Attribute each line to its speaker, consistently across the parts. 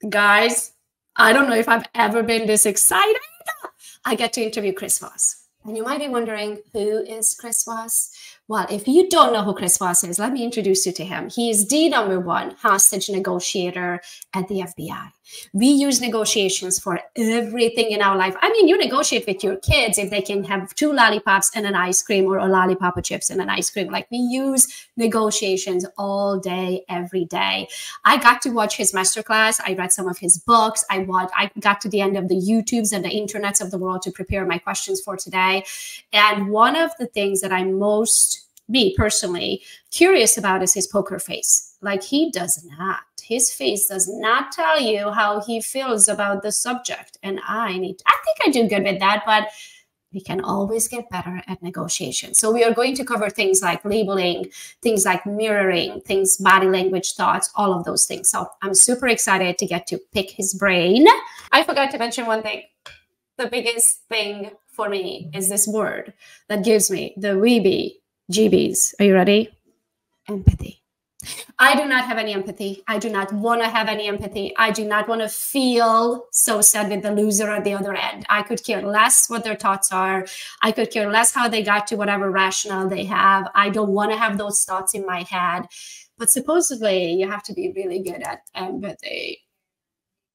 Speaker 1: Guys, I don't know if I've ever been this excited. I get to interview Chris Voss. And you might be wondering, who is Chris Voss? Well, if you don't know who Chris Voss is, let me introduce you to him. He is the #1 hostage negotiator at the FBI. We use negotiations for everything in our life. I mean, you negotiate with your kids if they can have 2 lollipops and an ice cream, or a lollipop of chips and an ice cream. Like, we use negotiations all day, every day. I got to watch his masterclass. I read some of his books. I got to the end of the YouTubes and the internets of the world to prepare my questions for today. And one of the things that I'm most, me personally, curious about is his poker face. Like, his face does not tell you how he feels about the subject. And I think I do good with that, but we can always get better at negotiation. So we are going to cover things like labeling, things like mirroring, things, body language, thoughts, all of those things. So I'm super excited to get to pick his brain. I forgot to mention one thing. The biggest thing for me is this word that gives me the weebie GBs. Are you ready? Empathy. I do not have any empathy. I do not want to have any empathy. I do not want to feel so sad with the loser at the other end. I could care less what their thoughts are. I could care less how they got to whatever rationale they have. I don't want to have those thoughts in my head. But supposedly, you have to be really good at empathy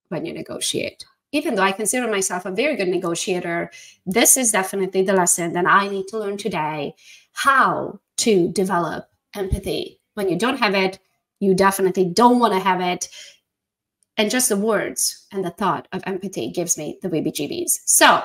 Speaker 1: when you negotiate. Even though I consider myself a very good negotiator, this is definitely the lesson that I need to learn today: how to develop empathy. When you don't have it, you definitely don't want to have it. And just the words and the thought of empathy gives me the weebie-jeebies. So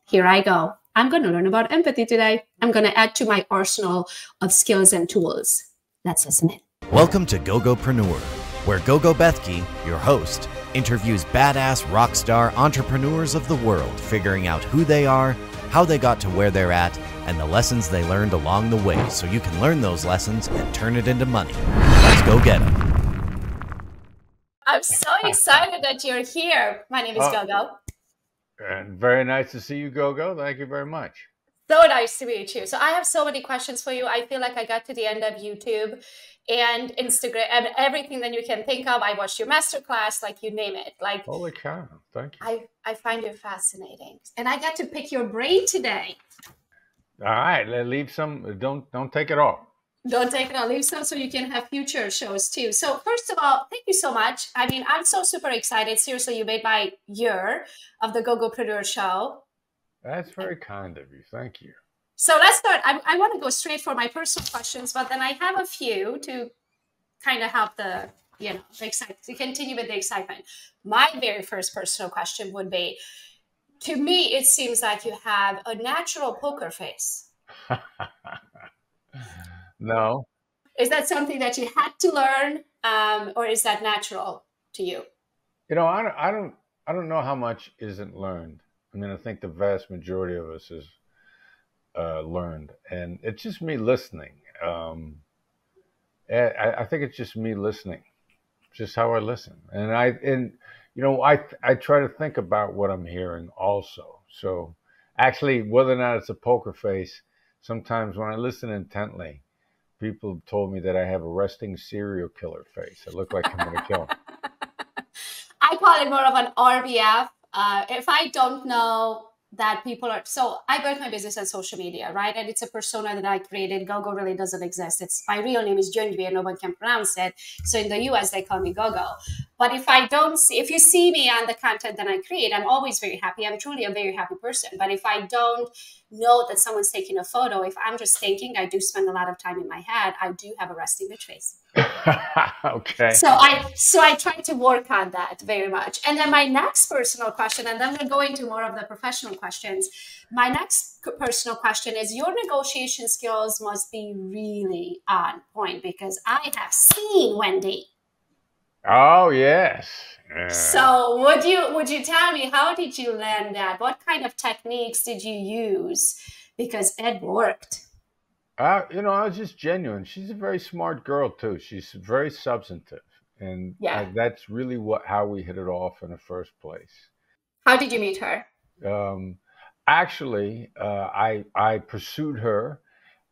Speaker 1: here I go. I'm going to learn about empathy today. I'm going to add to my arsenal of skills and tools. Let's listen in.
Speaker 2: Welcome to GoGoPreneur, where Gogo Bethke, your host, interviews badass rock star entrepreneurs of the world, figuring out who they are, how they got to where they're at, and the lessons they learned along the way, so you can learn those lessons and turn it into money. Let's go get them.
Speaker 1: I'm so excited that you're here. My name is Gogo.
Speaker 3: And very nice to see you, Gogo. Thank you very much.
Speaker 1: So nice to meet you. So I have so many questions for you. I feel like I got to the end of YouTube and Instagram and everything that you can think of. I watched your masterclass, like, you name it. Like,
Speaker 3: holy cow, thank you.
Speaker 1: I find you fascinating. And I got to pick your brain today.
Speaker 3: All right, leave some. Don't take it all.
Speaker 1: Don't take it all. Leave some so you can have future shows too. So first of all, thank you so much. I mean, I'm so super excited. Seriously, you made my year of the GoGoPreneur show.
Speaker 3: That's very kind of you. Thank you.
Speaker 1: So let's start. I want to go straight for my personal questions, but then I have a few to kind of help the, to continue with the excitement. My very first personal question would be, to me, it seems like you have a natural poker face.
Speaker 3: No.
Speaker 1: Is that something that you had to learn, or is that natural to you?
Speaker 3: I don't know how much isn't learned. I mean, I think the vast majority of us is learned, and it's just me listening. I think it's just me listening, just how I listen, and I try to think about what I'm hearing also. So actually, whether or not it's a poker face, sometimes when I listen intently, people have told me that I have a resting serial killer face. I look like I'm going to kill him.
Speaker 1: I call it more of an RBF. If I don't know that people are, so I built my business on social media, right? And it's a persona that I created. Gogo really doesn't exist. My real name is Junvi and no one can pronounce it. So in the US, they call me Gogo. But if you see me on the content that I create, I'm always very happy. I'm truly a very happy person. But if I don't know that someone's taking a photo, if I'm just thinking, I do spend a lot of time in my head, I do have a resting bitch face.
Speaker 3: Okay.
Speaker 1: So I try to work on that very much. And then my next personal question, and then we'll go into more of the professional questions. My next personal question is, your negotiation skills must be really on point, because I have seen Wendy.
Speaker 3: Oh, yes.
Speaker 1: So would you tell me, how did you learn that? What kind of techniques did you use? Because it worked.
Speaker 3: I was just genuine. She's a very smart girl too. She's very substantive, and that's really how we hit it off in the first place.
Speaker 1: How did you meet her?
Speaker 3: Actually, I pursued her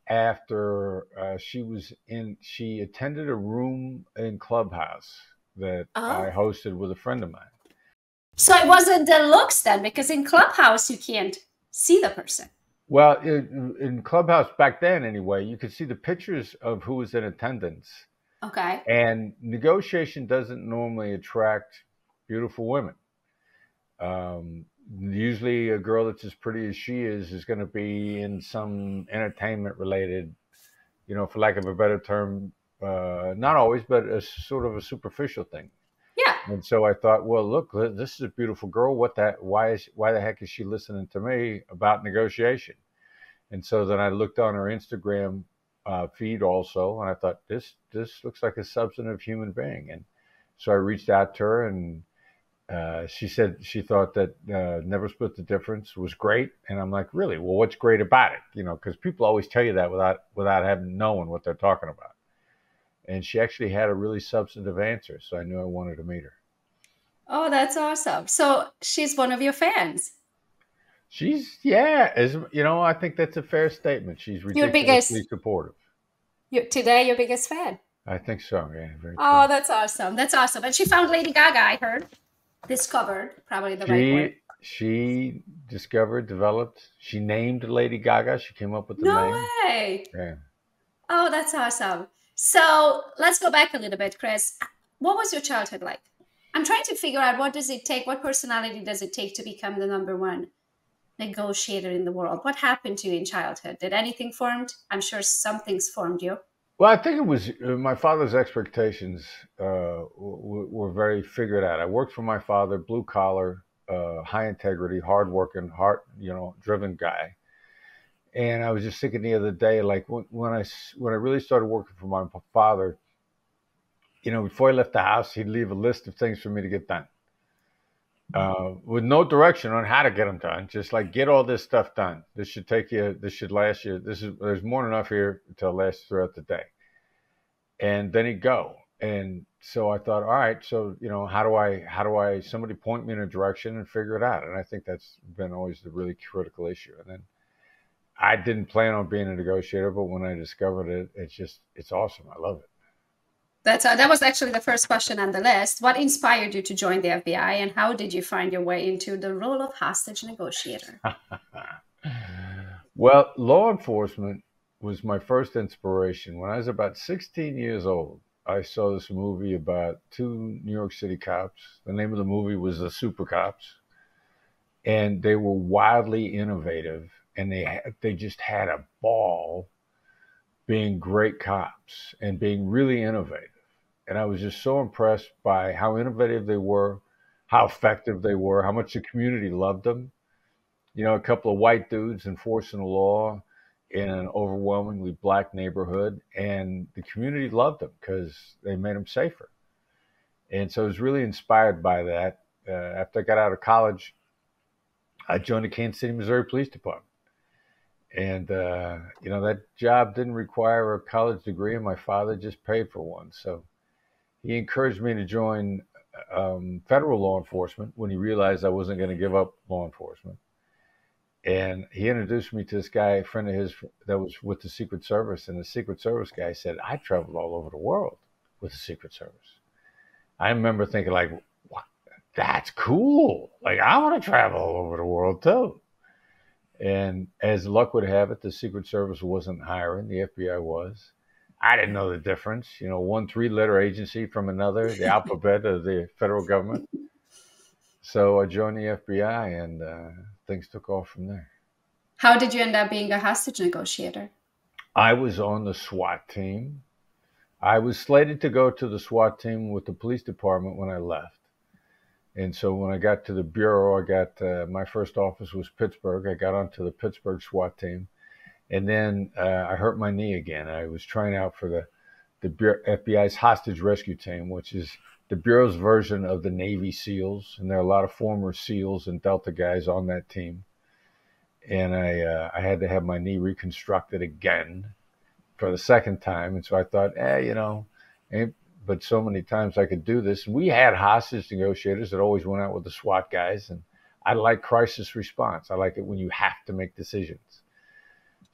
Speaker 3: after she attended a room in Clubhouse that I
Speaker 1: Oh.
Speaker 3: hosted with a friend of mine.
Speaker 1: So it wasn't the looks then, because in Clubhouse you can't see the person.
Speaker 3: Well, in Clubhouse back then, anyway, you could see the pictures of who was in attendance.
Speaker 1: Okay.
Speaker 3: And negotiation doesn't normally attract beautiful women. Usually, a girl that's as pretty as she is going to be in some entertainment related, for lack of a better term, not always, but a sort of a superficial thing.
Speaker 1: Yeah.
Speaker 3: And so I thought, well, look, this is a beautiful girl. Why the heck is she listening to me about negotiation? And so then I looked on her Instagram feed also, and I thought, this looks like a substantive human being. And so I reached out to her, and she said she thought that Never Split the Difference was great. And I'm like, really? Well, what's great about it? Because people always tell you that without having known what they're talking about. And she actually had a really substantive answer, so I knew I wanted to meet her.
Speaker 1: Oh, that's awesome. So she's one of your fans.
Speaker 3: I think that's a fair statement. She's ridiculously supportive.
Speaker 1: Today, your biggest fan.
Speaker 3: I think so, yeah. Very
Speaker 1: oh,
Speaker 3: true.
Speaker 1: That's awesome. That's awesome. And she found Lady Gaga, I heard. Discovered, probably the right word.
Speaker 3: She discovered, developed, she named Lady Gaga. She came up with the name.
Speaker 1: No way.
Speaker 3: Yeah.
Speaker 1: Oh, that's awesome. So let's go back a little bit, Chris. What was your childhood like? I'm trying to figure out what personality does it take to become the number one negotiator in the world? What happened to you in childhood? Did anything formed? I'm sure something's formed you.
Speaker 3: Well, I think it was my father's expectations were very figured out. I worked for my father, blue collar, high integrity, hardworking, driven guy. And I was just thinking the other day, like when I really started working for my father, before he left the house, he'd leave a list of things for me to get done. With no direction on how to get them done, just like get all this stuff done. This should last you. There's more than enough here to last throughout the day. And then he'd go. And so I thought, all right, so how do I somebody point me in a direction and figure it out? And I think that's been always the really critical issue. And then I didn't plan on being a negotiator, but when I discovered it, it's awesome. I love it.
Speaker 1: That was actually the first question on the list. What inspired you to join the FBI, and how did you find your way into the role of hostage negotiator?
Speaker 3: Well, law enforcement was my first inspiration. When I was about 16 years old, I saw this movie about two New York City cops. The name of the movie was The Super Cops. And they were wildly innovative, and they just had a ball being great cops and being really innovative. And I was just so impressed by how innovative they were, how effective they were, how much the community loved them. A couple of white dudes enforcing the law in an overwhelmingly black neighborhood, and the community loved them because they made them safer. And so I was really inspired by that. After I got out of college, I joined the Kansas City, Missouri Police Department. And, that job didn't require a college degree, and my father just paid for one. So he encouraged me to join federal law enforcement when he realized I wasn't going to give up law enforcement. And he introduced me to this guy, a friend of his that was with the Secret Service. And the Secret Service guy said, I traveled all over the world with the Secret Service. I remember thinking, like, what? That's cool. Like, I want to travel all over the world, too. And as luck would have it, the Secret Service wasn't hiring. The FBI was. I didn't know the difference. One 3-letter agency from another, the alphabet of the federal government. So I joined the FBI, and things took off from there.
Speaker 1: How did you end up being a hostage negotiator?
Speaker 3: I was on the SWAT team. I was slated to go to the SWAT team with the police department when I left. And so when I got to the bureau, my first office was Pittsburgh. I got onto the Pittsburgh SWAT team. And then I hurt my knee again. I was trying out for the FBI's hostage rescue team, which is the Bureau's version of the Navy SEALs. And there are a lot of former SEALs and Delta guys on that team. And I had to have my knee reconstructed again for the second time. And so I thought, but so many times I could do this. And we had hostage negotiators that always went out with the SWAT guys. And I like crisis response. I like it when you have to make decisions.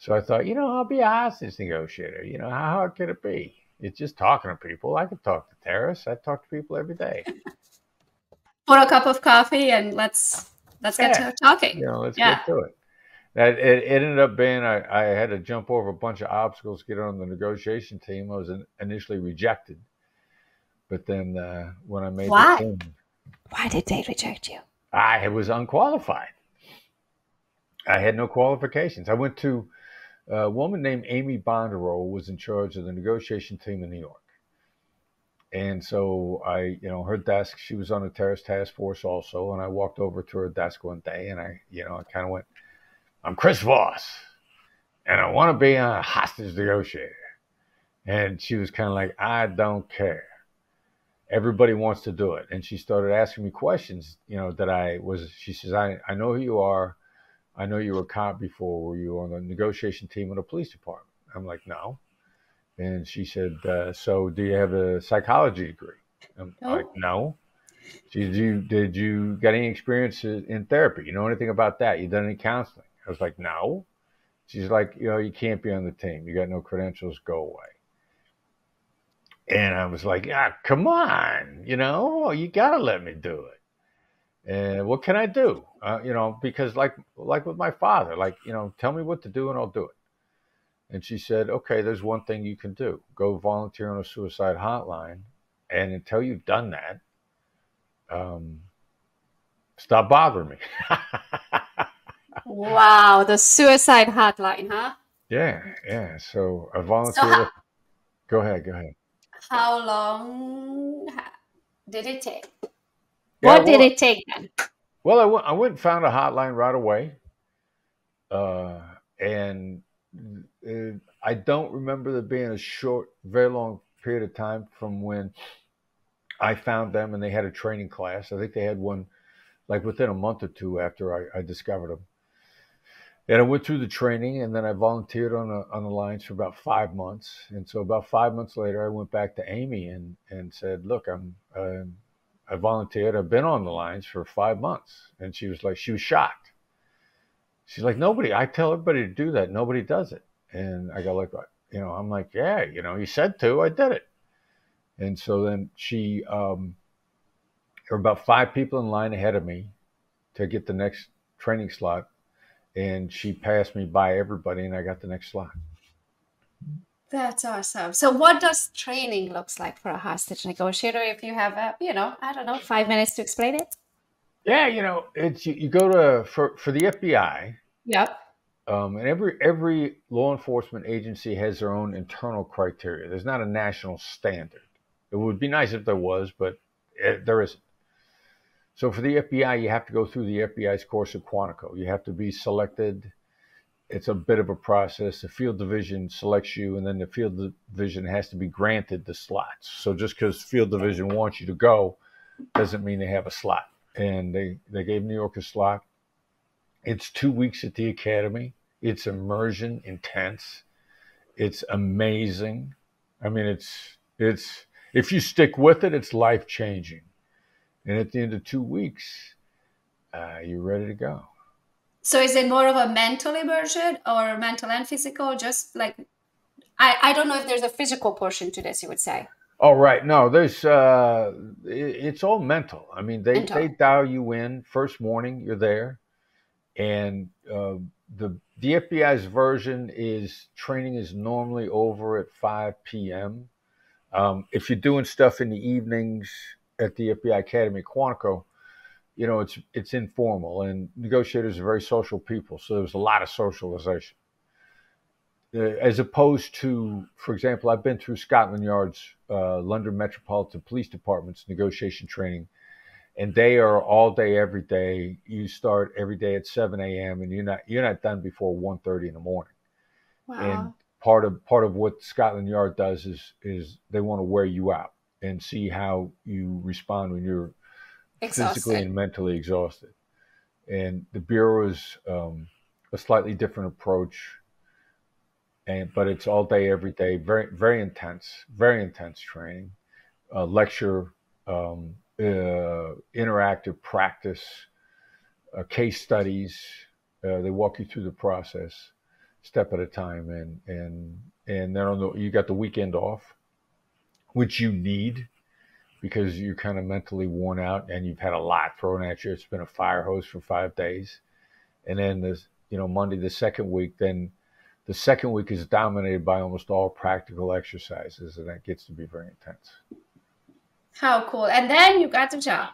Speaker 3: So I thought, I'll be a hostage negotiator. How hard could it be? It's just talking to people. I could talk to terrorists. I talk to people every day.
Speaker 1: Pour a cup of coffee and let's get to talking.
Speaker 3: Let's get to it. That it ended up being I had to jump over a bunch of obstacles to get on the negotiation team. I was initially rejected, but then when I made the team,
Speaker 1: why did they reject you?
Speaker 3: I was unqualified. I had no qualifications. I went to a woman named Amy Bondero was in charge of the negotiation team in New York. And so her desk, she was on the terrorist task force also. And I walked over to her desk one day and I kind of went, I'm Chris Voss and I want to be a hostage negotiator. And she was kind of like, I don't care. Everybody wants to do it. And she started asking me questions, she says, I know who you are. I know you were a cop before. Were you on the negotiation team in the police department? I'm like, no. And she said, so do you have a psychology degree? I'm like, no. She said, did you get any experience in therapy? You know anything about that? You done any counseling? I was like, no. She's like, you can't be on the team. You got no credentials. Go away. And I was like, come on, you got to let me do it. And what can I do? Because like with my father, tell me what to do and I'll do it. And she said, okay, there's one thing you can do. Go volunteer on a suicide hotline. And until you've done that, stop bothering me.
Speaker 1: Wow, the suicide hotline, huh?
Speaker 3: Yeah. So I volunteered. Go ahead.
Speaker 1: How long did it take? What did it take then?
Speaker 3: Well, I went and found a hotline right away. And I don't remember there being a very long period of time from when I found them and they had a training class. I think they had one like within a month or two after I discovered them. And I went through the training and then I volunteered on the lines for about 5 months. And so about 5 months later, I went back to Amy and said, look, I volunteered. I've been on the lines for 5 months. And she was shocked. She's like, I tell everybody to do that. Nobody does it. And I go I'm like, yeah, you said to, I did it. And so then there were about 5 people in line ahead of me to get the next training slot. And she passed me by everybody and I got the next slot.
Speaker 1: That's awesome. So what does training looks like for a hostage negotiator? If you have, 5 minutes to explain it?
Speaker 3: Yeah, it's you go to for the FBI.
Speaker 1: Yep.
Speaker 3: And every law enforcement agency has their own internal criteria. There's not a national standard. It would be nice if there was, but there isn't. So for the FBI, you have to go through the FBI's course of Quantico. You have to be selected. It's a bit of a process. The field division selects you, and then the field division has to be granted the slots. So just because field division wants you to go doesn't mean they have a slot. And they gave New York a slot. It's 2 weeks at the academy. It's immersion intense. It's amazing. I mean, it's if you stick with it, it's life changing. And at the end of 2 weeks, you're ready to go.
Speaker 1: So is it more of a mental immersion or mental and physical? Just like, I don't know if there's a physical portion to this, you would say.
Speaker 3: Oh, right. No, there's, it's all mental. I mean, they dial you in first morning, you're there. And the FBI's version is training is normally over at 5 p.m. If you're doing stuff in the evenings at the FBI Academy Quantico, it's informal, and negotiators are very social people. So there's a lot of socialization. As opposed to, for example, I've been through Scotland Yard's London Metropolitan Police Department's negotiation training, and they are all day, every day. You start every day at 7 a.m. and you're not done before 1:30 in the morning.
Speaker 1: Wow.
Speaker 3: And part of what Scotland Yard does is they want to wear you out and see how you respond when you're physically and mentally exhausted. And the Bureau is a slightly different approach, but it's all day, every day, very, very intense training, lecture, interactive practice, case studies. They walk you through the process step at a time, and then you got the weekend off. which you need because you're kind of mentally worn out and you've had a lot thrown at you. It's been a fire hose for 5 days. And then Monday, the second week, then the second week is dominated by almost all practical exercises, and that gets to be very intense.
Speaker 1: How cool. And then you got the job.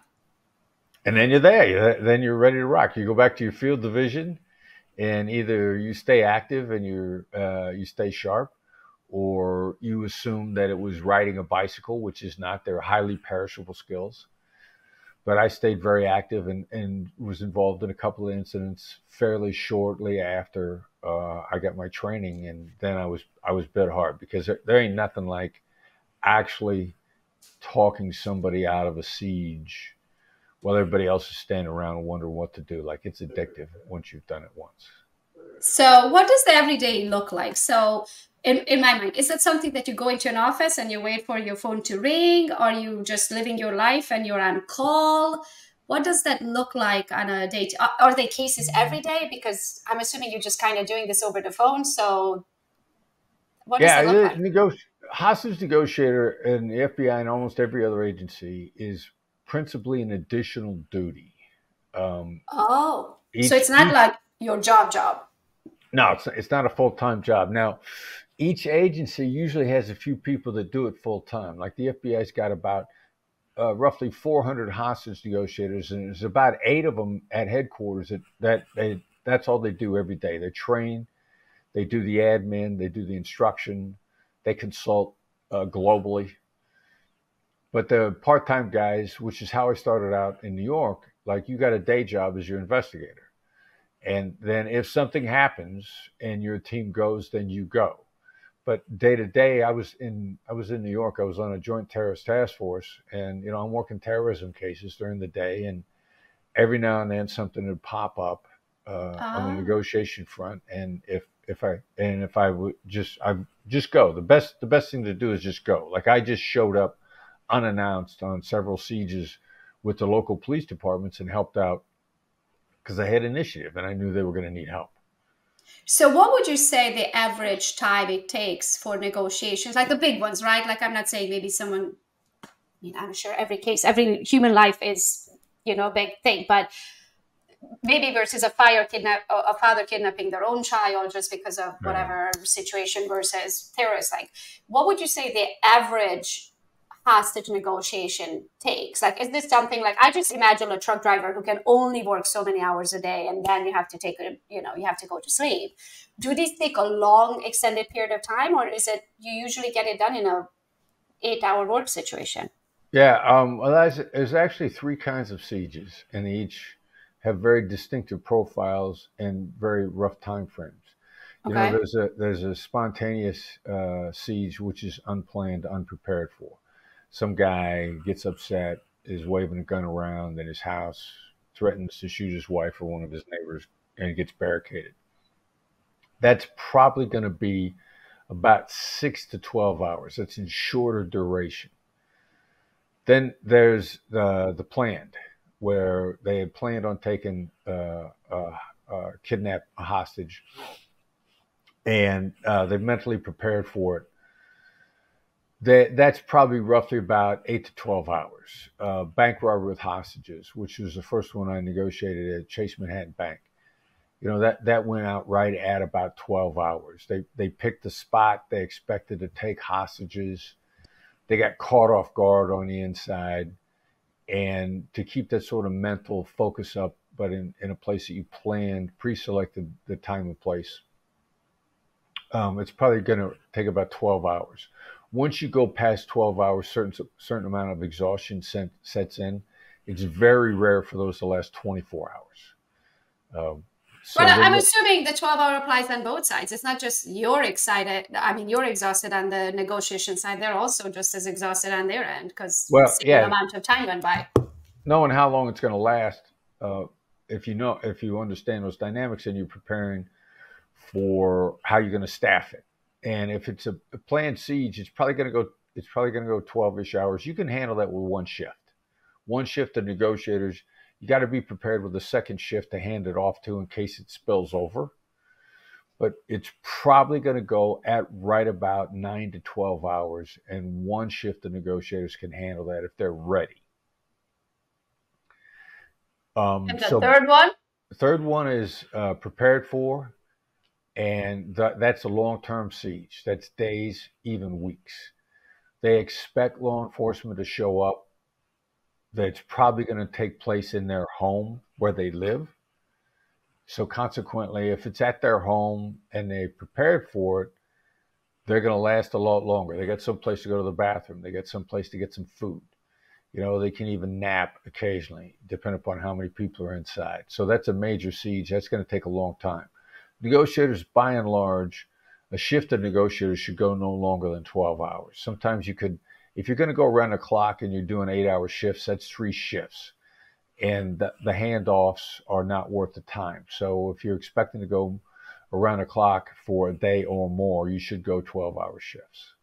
Speaker 3: And then you're there. Then you're ready to rock. You go back to your field division, and either you stay active and you stay sharp, or you assume that it was riding a bicycle, which is not. They're highly perishable skills. But I stayed very active and was involved in a couple of incidents fairly shortly after I got my training. And then I was bit hard because there ain't nothing like actually talking somebody out of a siege while everybody else is standing around and wondering what to do. Like, it's addictive once you've done it once.
Speaker 1: So what does the everyday look like? So in my mind, is it something that you go into an office and you wait for your phone to ring? Or are you just living your life and you're on call? What does that look like on a day? Are there cases every day? Because I'm assuming you're just kind of doing this over the phone. So what does that look like?
Speaker 3: Hostage negotiator in the FBI and almost every other agency is principally an additional duty.
Speaker 1: So it's not like your job.
Speaker 3: No, it's not a full-time job. Now, each agency usually has a few people that do it full-time. Like the FBI's got about roughly 400 hostage negotiators, and there's about 8 of them at headquarters that's all they do every day. They train, they do the admin, they do the instruction, they consult globally. But the part-time guys, which is how I started out in New York, like, you got a day job as your investigator. And then if something happens and your team goes, then you go. But day to day, I was in New York. I was on a joint terrorist task force, and I'm working terrorism cases during the day. And every now and then something would pop up on the negotiation front. And if I would just go. The best thing to do is just go. Like, I just showed up unannounced on several sieges with the local police departments and helped out because I had initiative and I knew they were going to need help.
Speaker 1: So what would you say the average time it takes for negotiations, like the big ones, right? Like, I'm not saying maybe someone, I'm sure every human life is, a big thing, but maybe versus a father kidnapping their own child just because of whatever situation versus terrorists. Like, what would you say the average hostage negotiation takes? Like, is this something like, I just imagine a truck driver who can only work so many hours a day and then you have to you have to go to sleep. Do these take a long extended period of time, or is it you usually get it done in a 8-hour work situation?
Speaker 3: Yeah, well, there's actually 3 kinds of sieges, and they each have very distinctive profiles and very rough time frames. There's a spontaneous siege, which is unplanned, unprepared for. Some guy gets upset, is waving a gun around in his house, threatens to shoot his wife or one of his neighbors, and gets barricaded. That's probably going to be about 6 to 12 hours. That's in shorter duration. Then there's the planned, where they had planned on taking kidnap a hostage, and they mentally prepared for it. That's probably roughly about 8 to 12 hours. Bank robbery with hostages, which was the first one I negotiated at Chase Manhattan Bank. That went out right at about 12 hours. They picked the spot. They expected to take hostages. They got caught off guard on the inside. And to keep that sort of mental focus up, but in a place that you planned, pre-selected the time and place, it's probably going to take about 12 hours. Once you go past 12 hours, certain amount of exhaustion sets in. It's very rare for those to last 24 hours.
Speaker 1: But I'm assuming the 12-hour applies on both sides. It's not just you're excited. I mean, you're exhausted on the negotiation side. They're also just as exhausted on their end because the amount of time went by.
Speaker 3: Knowing how long it's going to last, if you understand those dynamics and you're preparing for how you're going to staff it. And if it's a planned siege, it's probably going to go 12-ish hours. You can handle that with one shift. One shift of negotiators. You got to be prepared with a second shift to hand it off to in case it spills over. but it's probably going to go at right about 9 to 12 hours, and one shift of negotiators can handle that if they're ready.
Speaker 1: And the third one?
Speaker 3: The third one is prepared for, and that's a long-term siege. That's days, even weeks. They expect law enforcement to show up. That's probably going to take place in their home where they live. So consequently, if it's at their home and they prepared for it, they're going to last a lot longer. They got some place to go to the bathroom. They got some place to get some food. You know, they can even nap occasionally, depending upon how many people are inside. So that's a major siege. That's going to take a long time. Negotiators, by and large, a shift of negotiators should go no longer than 12 hours. Sometimes you could, if you're going to go around the clock and you're doing 8-hour shifts, that's 3 shifts. And the handoffs are not worth the time. So if you're expecting to go around the clock for a day or more, you should go 12-hour shifts.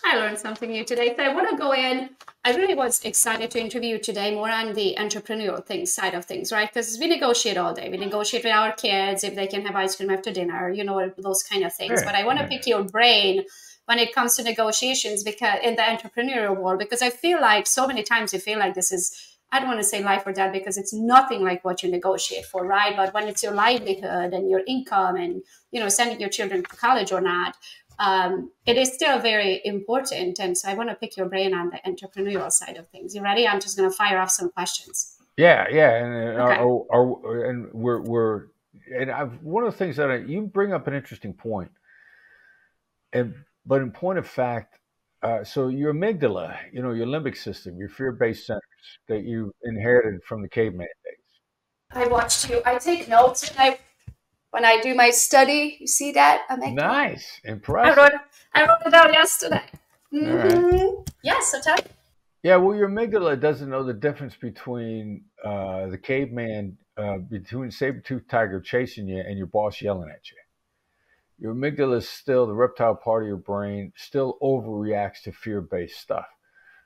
Speaker 1: I learned something new today. So I want to go in. I really was excited to interview you today more on the entrepreneurial side of things, right? Because we negotiate all day. We negotiate with our kids if they can have ice cream after dinner, you know, those kind of things. But I want to pick your brain when it comes to negotiations, because in the entrepreneurial world, because I feel like so many times you feel like this is, I don't want to say life or death, because it's nothing like what you negotiate for, right? But when it's your livelihood and your income and, you know, sending your children to college or not, it is still very important. And so I want to pick your brain on the entrepreneurial side of things. You ready? I'm just going to fire off some questions.
Speaker 3: Yeah. And okay. And one of the things that you bring up an interesting point, but in point of fact, so your amygdala, you know, your limbic system, your fear-based centers that you inherited from the caveman days.
Speaker 1: I watched you. I take notes when I do my study. You see that?
Speaker 3: Nice. Impressive.
Speaker 1: I wrote it down yesterday. Mm-hmm.
Speaker 3: Right.
Speaker 1: Yes, so tell me.
Speaker 3: Yeah, well, your amygdala doesn't know the difference between the caveman, between saber-toothed tiger chasing you and your boss yelling at you. Your amygdala is still, the reptile part of your brain, still overreacts to fear-based stuff.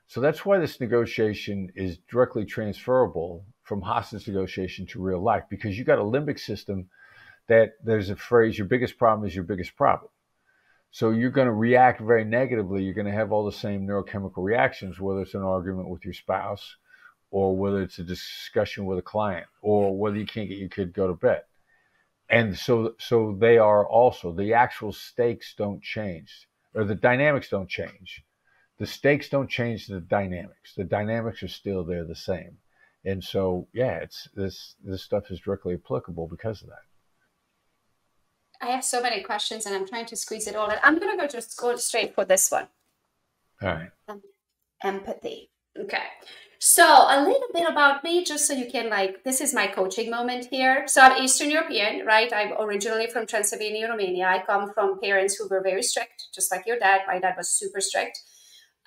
Speaker 3: So that's why this negotiation is directly transferable from hostage negotiation to real life, because you got a limbic system that there's a phrase, your biggest problem is your biggest problem. So you're going to react very negatively. You're going to have all the same neurochemical reactions, whether it's an argument with your spouse or whether it's a discussion with a client or whether you can't get your kid to go to bed. And so they are also, the actual stakes don't change, or the dynamics don't change. The stakes don't change the dynamics. The dynamics are still there the same. And so, yeah, it's this stuff is directly applicable because of that.
Speaker 1: I have so many questions and I'm trying to squeeze it all in. I'm going to just go straight for this one.
Speaker 3: All right.
Speaker 1: Empathy. Okay. So a little bit about me, just so you can this is my coaching moment here. So I'm Eastern European, right? I'm originally from Transylvania, Romania. I come from parents who were very strict, just like your dad. My dad was super strict.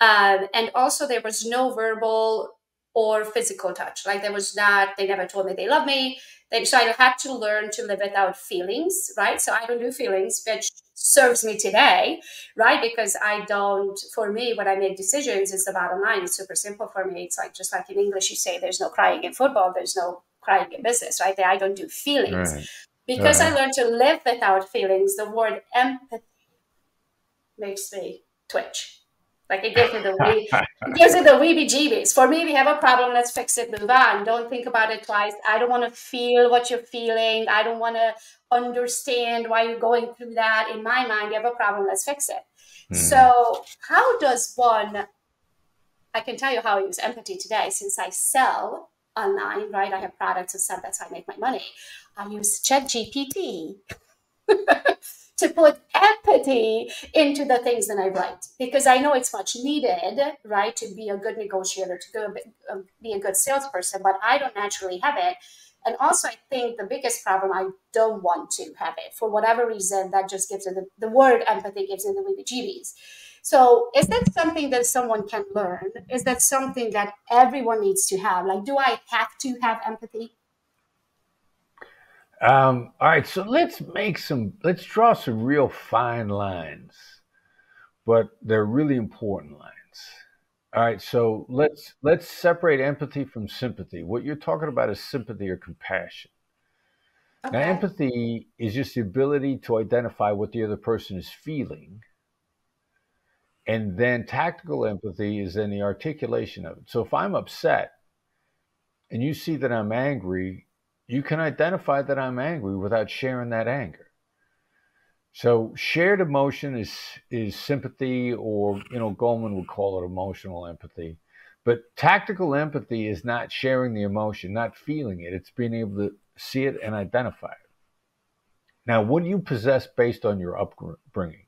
Speaker 1: And also there was no verbal or physical touch. Like they never told me they love me. So I had to learn to live without feelings, right? So I don't do feelings, which serves me today, right? Because for me, when I make decisions, it's the bottom line. It's super simple for me. It's like, just like in English, you say there's no crying in football, there's no crying in business, right? I don't do feelings. Right. Because I learned to live without feelings, the word empathy makes me twitch. Like it gives me the weebie-jeebies. For me, we have a problem. Let's fix it. Move on. Don't think about it twice. I don't want to feel what you're feeling. I don't want to understand why you're going through that. In my mind, you have a problem. Let's fix it. So how does one, I can tell you how I use empathy today. Since I sell online, right? I have products and stuff. That's how I make my money. I use ChatGPT to put empathy into the things that I write, because I know it's much needed, right, to be a good negotiator, to be a good salesperson, but I don't naturally have it. And also, I think the biggest problem, I don't want to have it. For whatever reason, that just gives it, the word empathy gives it the weebie-jeebies. So is that something that someone can learn? Is that something that everyone needs to have? Like, do I have to have empathy?
Speaker 3: All right, so let's draw some real fine lines, but they're really important lines. All right, so let's separate empathy from sympathy. What you're talking about is sympathy or compassion. Now,
Speaker 1: Okay.
Speaker 3: empathy is just the ability to identify what the other person is feeling. And then tactical empathy is then the articulation of it. So if I'm upset and you see that I'm angry, you can identify that I'm angry without sharing that anger. So shared emotion is sympathy, or Goleman would call it emotional empathy. But tactical empathy is not sharing the emotion, not feeling it. It's being able to see it and identify it. Now, what do you possess based on your upbringing?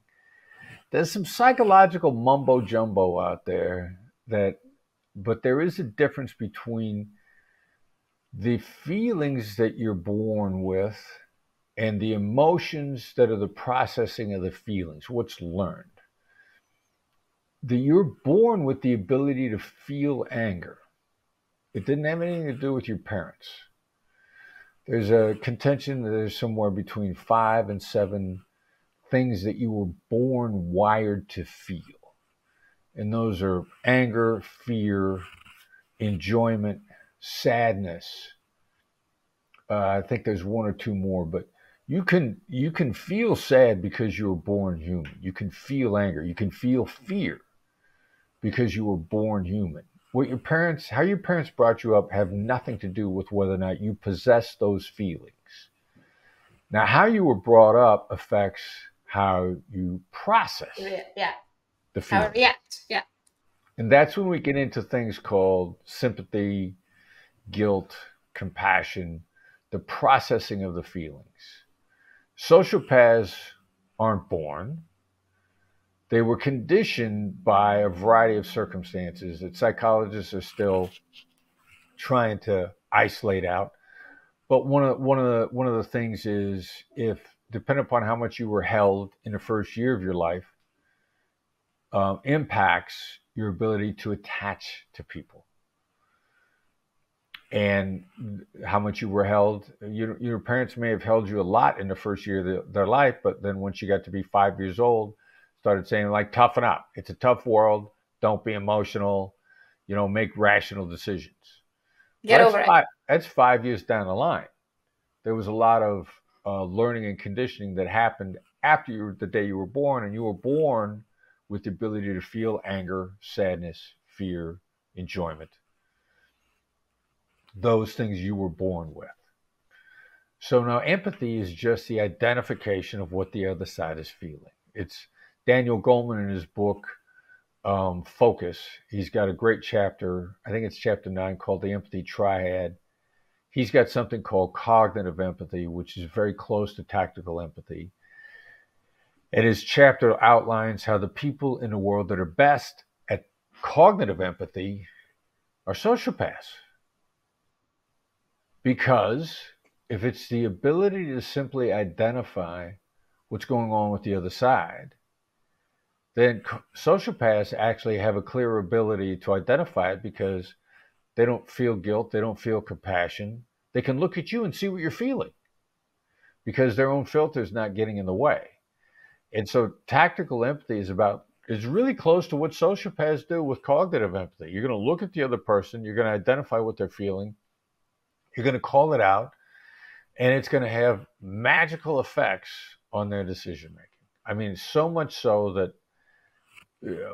Speaker 3: There's some psychological mumbo jumbo out there but there is a difference between the feelings that you're born with and the emotions that are the processing of the feelings, what's learned. You're born with the ability to feel anger. It didn't have anything to do with your parents. There's a contention that there's somewhere between 5 and 7 things that you were born wired to feel. And those are anger, fear, enjoyment, sadness. I think there's 1 or 2 more, but you can feel sad because you were born human. You can feel anger. You can feel fear because you were born human. How your parents brought you up have nothing to do with whether or not you possess those feelings. Now, how you were brought up affects how you process the feelings.
Speaker 1: How I react. Yeah.
Speaker 3: And that's when we get into things called sympathy, guilt, compassion, the processing of the feelings. Sociopaths aren't born. They were conditioned by a variety of circumstances that psychologists are still trying to isolate out. But one of the things is, if depending upon how much you were held in the first year of your life, impacts your ability to attach to people. And how much you were held. Your parents may have held you a lot in the first year of their life, but then once you got to be 5 years old, started saying, like, toughen up. It's a tough world. Don't be emotional. Make rational decisions.
Speaker 1: Get over it.
Speaker 3: That's 5 years down the line. There was a lot of learning and conditioning that happened after the day you were born, and you were born with the ability to feel anger, sadness, fear, enjoyment. Those things you were born with. So now empathy is just the identification of what the other side is feeling. It's Daniel Goleman in his book, Focus. He's got a great chapter, I think it's chapter 9, called The Empathy Triad. He's got something called cognitive empathy, which is very close to tactical empathy. And his chapter outlines how the people in the world that are best at cognitive empathy are sociopaths. Because if it's the ability to simply identify what's going on with the other side, then sociopaths actually have a clear ability to identify it, because they don't feel guilt, they don't feel compassion. They can look at you and see what you're feeling because their own filter is not getting in the way. And so tactical empathy is really close to what sociopaths do with cognitive empathy. You're going to look at the other person, you're going to identify what they're feeling, you're going to call it out, and it's going to have magical effects on their decision making. I mean, so much so that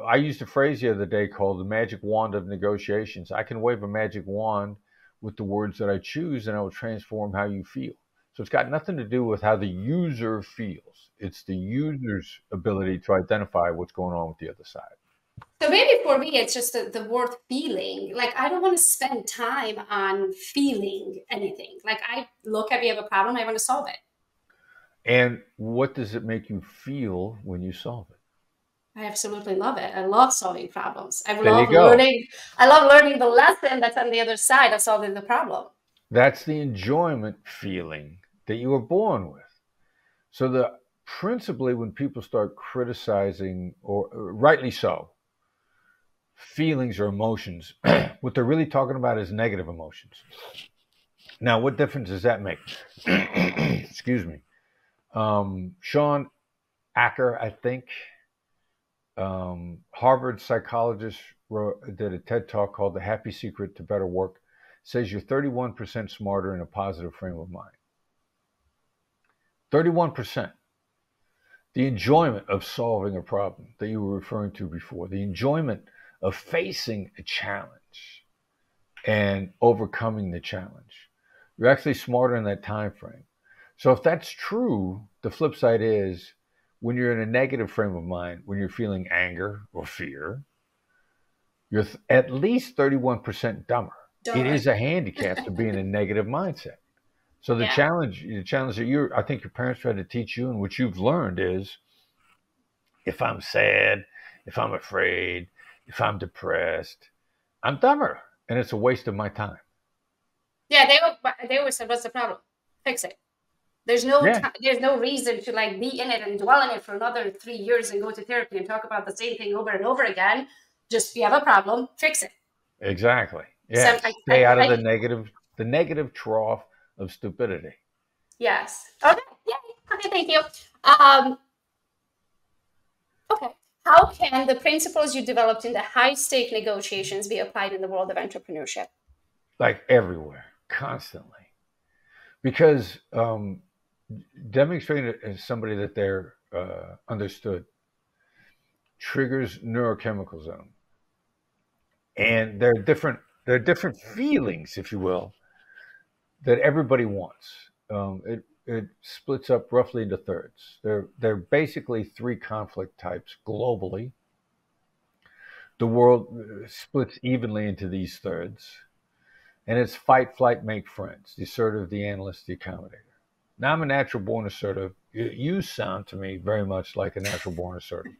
Speaker 3: I used a phrase the other day called the magic wand of negotiations. I can wave a magic wand with the words that I choose, and I will transform how you feel. So it's got nothing to do with how the user feels. It's the user's ability to identify what's going on with the other side.
Speaker 1: So maybe for me, it's just the word feeling. Like, I don't want to spend time on feeling anything. Like, we have a problem, I want to solve it.
Speaker 3: And what does it make you feel when you solve it?
Speaker 1: I absolutely love it. I love solving problems. I love learning the lesson that's on the other side of solving the problem.
Speaker 3: That's the enjoyment feeling that you were born with. So principally when people start criticizing, or rightly so, feelings or emotions, what they're really talking about is negative emotions. Now, what difference does that make? Excuse me. Sean Acker, I think, Harvard psychologist, did a TED talk called The Happy Secret to Better Work, says you're 31% smarter in a positive frame of mind. 31%. The enjoyment of solving a problem that you were referring to before, the enjoyment of facing a challenge and overcoming the challenge. You're actually smarter in that time frame. So if that's true, the flip side is when you're in a negative frame of mind, when you're feeling anger or fear, you're at least 31% dumber. It is a handicap to be in a negative mindset. So the challenge that I think your parents tried to teach you and what you've learned is, if I'm sad, if I'm afraid, if I'm depressed, I'm dumber, and it's a waste of my time.
Speaker 1: Yeah, they always said, "What's the problem? Fix it." There's no reason to like be in it and dwell in it for another 3 years and go to therapy and talk about the same thing over and over again. Just you have a problem, fix it.
Speaker 3: Exactly. Yeah. Stay out of the negative trough of stupidity.
Speaker 1: Yes. Okay. Yeah. Okay. Thank you. Okay. How can the principles you developed in the high-stake negotiations be applied in the world of entrepreneurship?
Speaker 3: Like everywhere, constantly. Because demonstrating to somebody that they're understood triggers neurochemicals in them. And there are different feelings, if you will, that everybody wants. It splits up roughly into thirds. There are basically 3 conflict types globally. The world splits evenly into these thirds. And it's fight, flight, make friends, the assertive, the analyst, the accommodator. Now, I'm a natural born assertive. You sound to me very much like a natural born assertive.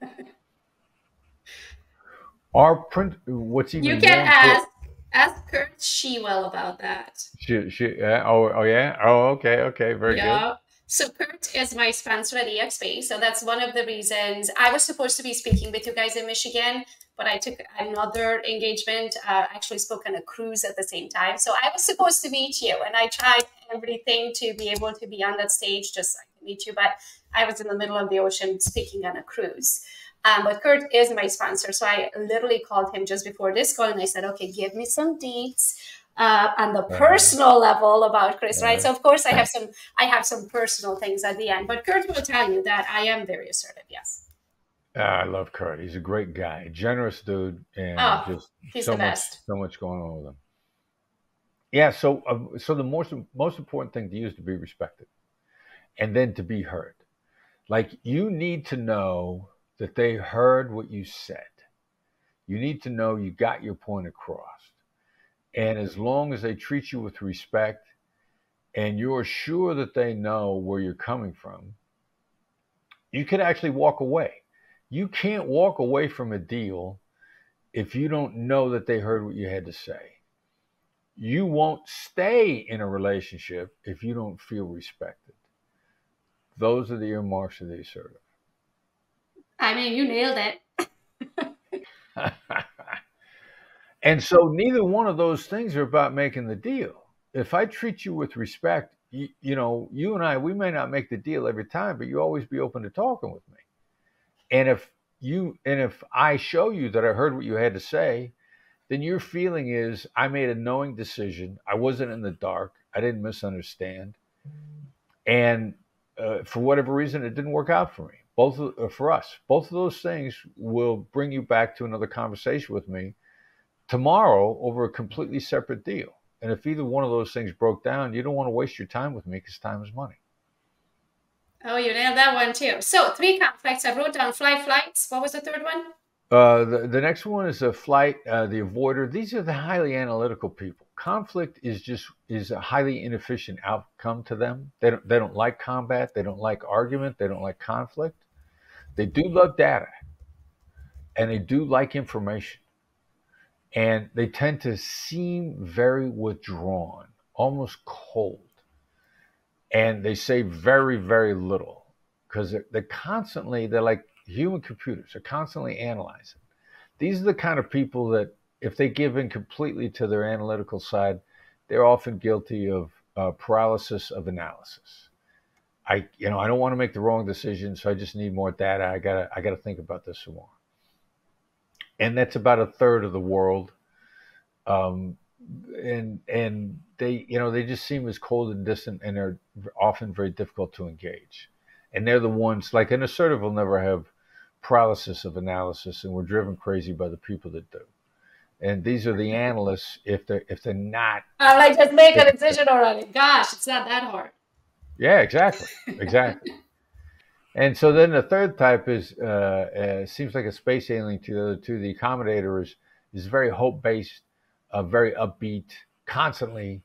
Speaker 3: What's even
Speaker 1: you can ask Kurt Shewell about that.
Speaker 3: Okay, very good.
Speaker 1: So Kurt is my sponsor at EXP. So that's one of the reasons I was supposed to be speaking with you guys in Michigan, but I took another engagement, actually spoke on a cruise at the same time. So I was supposed to meet you, and I tried everything to be able to be on that stage just so I could meet you, but I was in the middle of the ocean speaking on a cruise. But Kurt is my sponsor. So I literally called him just before this call and I said, okay, give me some deets on the personal level about Chris, right? So of course I have some personal things at the end, but Kurt will tell you that I am very assertive. Yes.
Speaker 3: I love Kurt. He's a great guy, generous dude, and
Speaker 1: he's the best.
Speaker 3: So much going on with him. Yeah. So the most important thing to you is to be respected, and then to be heard. Like, you need to know that they heard what you said. You need to know you got your point across. And as long as they treat you with respect and you're sure that they know where you're coming from, you could actually walk away. You can't walk away from a deal if you don't know that they heard what you had to say. You won't stay in a relationship if you don't feel respected. Those are the earmarks of the assertive.
Speaker 1: I mean, you nailed it.
Speaker 3: And so neither one of those things are about making the deal. If I treat you with respect, you and I, we may not make the deal every time, but you always be open to talking with me. And if I show you that I heard what you had to say, then your feeling is I made a knowing decision. I wasn't in the dark. I didn't misunderstand. And for whatever reason, it didn't work out for me. For us, both of those things will bring you back to another conversation with me tomorrow over a completely separate deal. And if either one of those things broke down, you don't want to waste your time with me because time is money.
Speaker 1: Oh, you nailed that one too. So 3 conflicts. I wrote down flights. What was the third one?
Speaker 3: The next one is a flight, the avoider. These are the highly analytical people. Conflict is a highly inefficient outcome to them. They don't like combat. They don't like argument. They don't like conflict. They do love data, and they do like information. And they tend to seem very withdrawn, almost cold. And they say very, very little because they're like human computers. They're constantly analyzing. These are the kind of people that if they give in completely to their analytical side, they're often guilty of paralysis of analysis. I don't want to make the wrong decision, so I just need more data. I gotta think about this some more. And that's about a third of the world. and they, they just seem as cold and distant, and they're often very difficult to engage. And they're the ones, like an assertive will never have paralysis of analysis, and we're driven crazy by the people that do. And these are the analysts if they're not.
Speaker 1: I'm like, just make a decision already. Gosh, it's not that hard.
Speaker 3: Yeah, exactly. And so then the third type is seems like a space alien to the other two. The accommodator is very hope based, very upbeat, constantly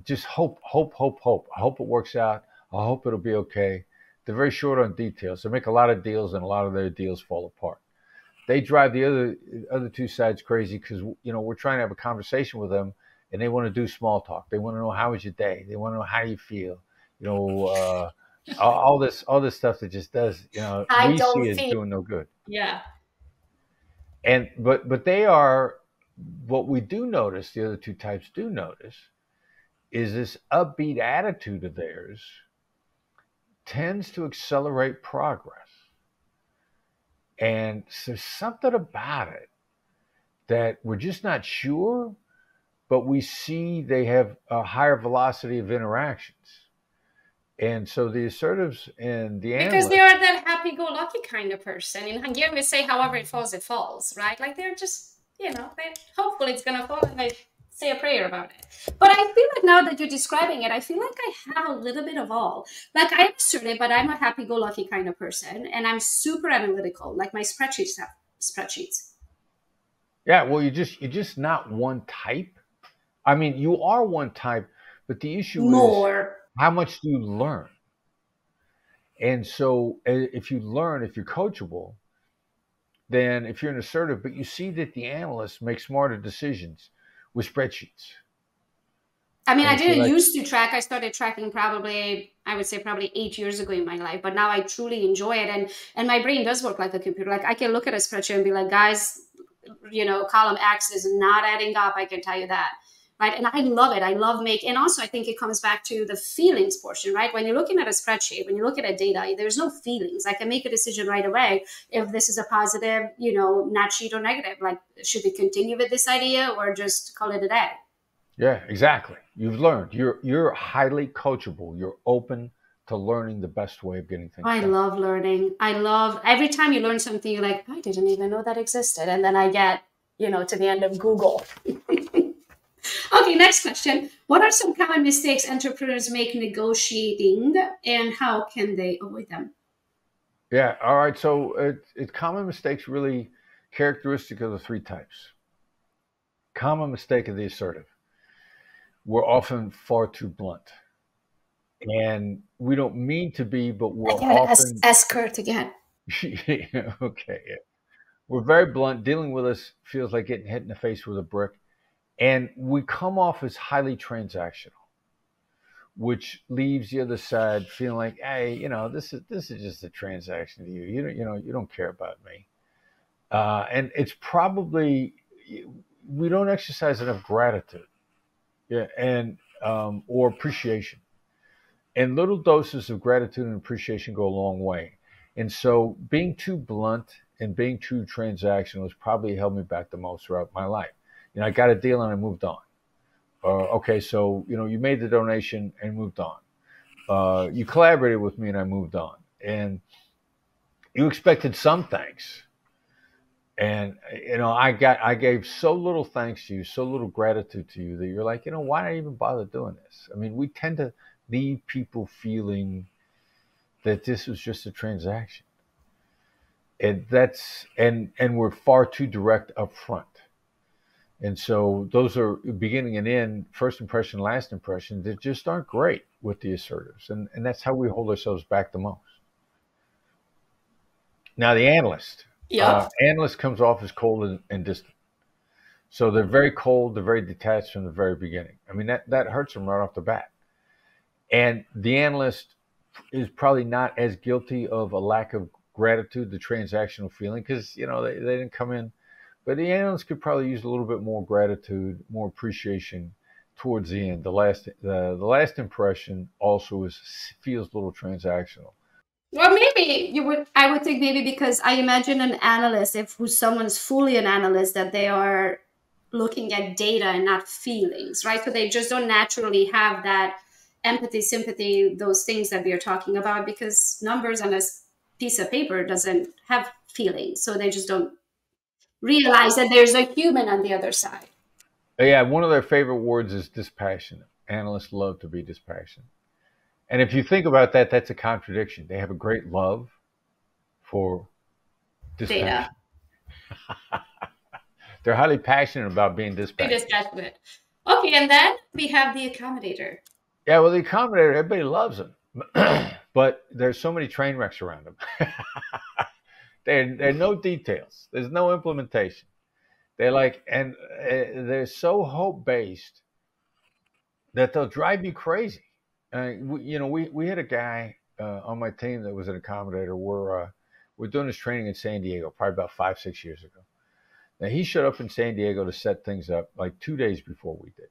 Speaker 3: just hope. I hope it works out. I hope it'll be okay. They're very short on details. They make a lot of deals, and a lot of their deals fall apart. They drive the other two sides crazy because we're trying to have a conversation with them, and they want to do small talk. They want to know, how was your day? They want to know, how do you feel? All this stuff that just does, we see as doing no good.
Speaker 1: Yeah.
Speaker 3: But they are, what we do notice, the other two types do notice, is this upbeat attitude of theirs tends to accelerate progress. And there's something about it that we're just not sure, but we see they have a higher velocity of interactions. And so the assertives and the analysts,
Speaker 1: because they are that happy-go-lucky kind of person. In Hungarian, we say, however it falls, right? Like they're just, hopefully it's going to fall, and they say a prayer about it. But I feel like now that you're describing it, I feel like I have a little bit of all. Like I'm assertive, but I'm a happy-go-lucky kind of person, and I'm super analytical. Like my spreadsheets have spreadsheets.
Speaker 3: Yeah, well, you're just not one type. I mean, you are one type, but the issue is how much do you learn? And so if you learn, if you're coachable, then if you're an assertive, but you see that the analysts make smarter decisions with spreadsheets.
Speaker 1: I mean, I didn't used to track. I started tracking probably 8 years ago in my life, but now I truly enjoy it. And my brain does work like a computer. Like I can look at a spreadsheet and be like, guys, column X is not adding up. I can tell you that. Right. And I love it. I love and also I think it comes back to the feelings portion, right? When you're looking at a spreadsheet, when you look at a data, there's no feelings. I can make a decision right away if this is a positive, not sheet or negative. Like, should we continue with this idea or just call it a day?
Speaker 3: Yeah, exactly. You've learned. You're highly coachable. You're open to learning the best way of getting things done.
Speaker 1: I love learning. I love every time you learn something, you're like, I didn't even know that existed. And then I get, to the end of Google. Okay, next question. What are some common mistakes entrepreneurs make negotiating, and how can they avoid them?
Speaker 3: Yeah, all right. So it's common mistakes really characteristic of the three types. Common mistake of the assertive. We're often far too blunt. And we don't mean to be, but we're often...
Speaker 1: Ask Kurt again.
Speaker 3: Okay. Yeah. We're very blunt. Dealing with us feels like getting hit in the face with a brick. And we come off as highly transactional, which leaves the other side feeling like, hey, this is just a transaction to you. You don't care about me. And it's probably, we don't exercise enough gratitude, and or appreciation. And little doses of gratitude and appreciation go a long way. And so being too blunt and being too transactional has probably held me back the most throughout my life. I got a deal and I moved on. Okay, so, you made the donation and moved on. You collaborated with me and I moved on. And you expected some thanks. And, I gave so little thanks to you, so little gratitude to you that you're like, why did I even bother doing this? I mean, we tend to leave people feeling that this was just a transaction. And and we're far too direct up front. And so those are beginning and end, first impression, last impression, that just aren't great with the assertives. And that's how we hold ourselves back the most. Now, the analyst. Analyst comes off as cold and distant. So they're very cold, they're very detached from the very beginning. I mean, that hurts them right off the bat. And the analyst is probably not as guilty of a lack of gratitude, the transactional feeling, because, they didn't come in. But the analyst could probably use a little bit more gratitude, more appreciation towards the end. The last impression also feels a little transactional.
Speaker 1: Well, maybe I would think maybe because I imagine an analyst, if someone's fully an analyst, that they are looking at data and not feelings, right? So they just don't naturally have that empathy, sympathy, those things that we are talking about, because numbers on a piece of paper doesn't have feelings. So they just don't realize that there's a human on the other side.
Speaker 3: Yeah, one of their favorite words is dispassionate. Analysts love to be dispassionate. And if you think about that, that's a contradiction. They have a great love for dispassion.
Speaker 1: Data.
Speaker 3: They're highly passionate about being dispassionate.
Speaker 1: Dispassionate. Okay, and then we have the accommodator.
Speaker 3: Yeah, well, the accommodator, everybody loves them. But there's so many train wrecks around them. There are no details. There's no implementation. They're like, and they're so hope-based that they'll drive you crazy. We had a guy on my team that was an accommodator. We're doing this training in San Diego, probably about 5-6 years ago. Now, he showed up in San Diego to set things up like 2 days before we did.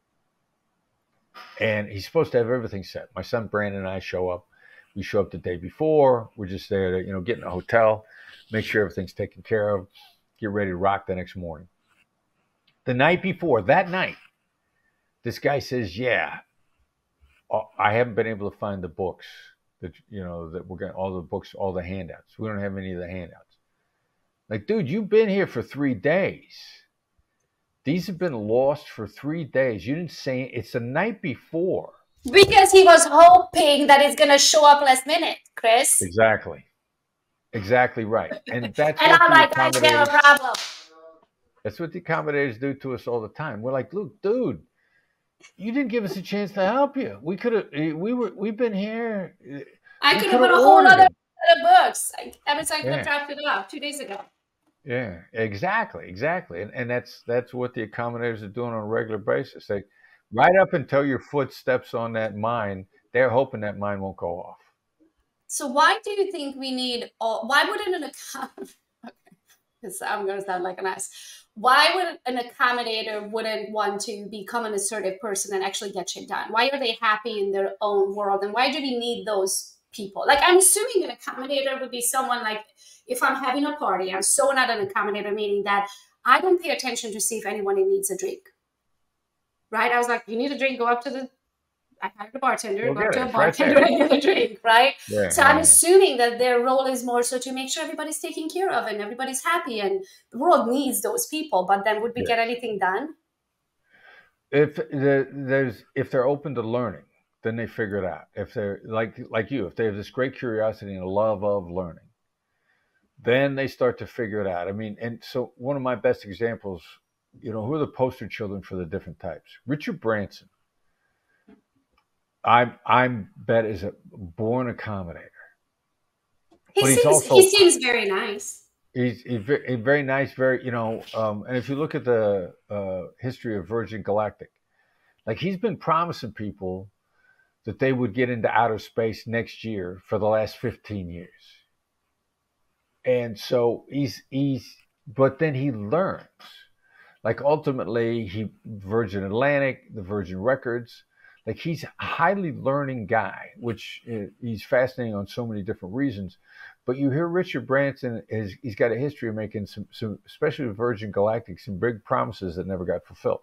Speaker 3: And he's supposed to have everything set. My son Brandon and I show up. We show up the day before. We're just there to, get in a hotel, make sure everything's taken care of, get ready to rock the next morning. The night before, that night, this guy says, yeah, I haven't been able to find the books that we're going, all the books, all the handouts. We don't have any of the handouts. Like, dude, you've been here for 3 days. These have been lost for 3 days. You didn't say it's the night before.
Speaker 1: Because he was hoping that it's going to show up last minute, Chris.
Speaker 3: Exactly right. And that's
Speaker 1: and I'm like, I have a problem.
Speaker 3: That's what the accommodators do to us all the time. We're like, look, dude, you didn't give us a chance to help you. We've been here.
Speaker 1: I could have put a whole other set of books. Amazon could have dropped it off 2 days ago.
Speaker 3: Yeah, exactly. And that's what the accommodators are doing on a regular basis. They, right up until your foot steps on that mine, they're hoping that mine won't go off.
Speaker 1: So why do you think we need why wouldn't an accommodator, because I'm going to sound like an ass, why would an accommodator wouldn't want to become an assertive person and actually get shit done? Why are they happy in their own world? And why do we need those people? Like, I'm assuming an accommodator would be someone like, if I'm having a party, I'm so not an accommodator, meaning that I don't pay attention to see if anyone needs a drink. Right? I was like, you need a drink, go up to I hired a bartender, go up to a bartender and get a drink, right? Yeah, so I'm assuming that their role is more so to make sure everybody's taken care of and everybody's happy, and the world needs those people. But then would we get anything done?
Speaker 3: If they're open to learning, then they figure it out. If they're like you, if they have this great curiosity and a love of learning, then they start to figure it out. I mean, and so one of my best examples, who are the poster children for the different types? Richard Branson. I'm bet is a born accommodator.
Speaker 1: He seems very nice.
Speaker 3: He's very nice, very, and if you look at the history of Virgin Galactic, like, he's been promising people that they would get into outer space next year for the last 15 years. And so but then he learns. Like, ultimately, Virgin Atlantic, the Virgin Records, like, he's a highly learning guy, which he's fascinating on so many different reasons. But you hear Richard Branson, he's got a history of making some, especially with Virgin Galactic, some big promises that never got fulfilled.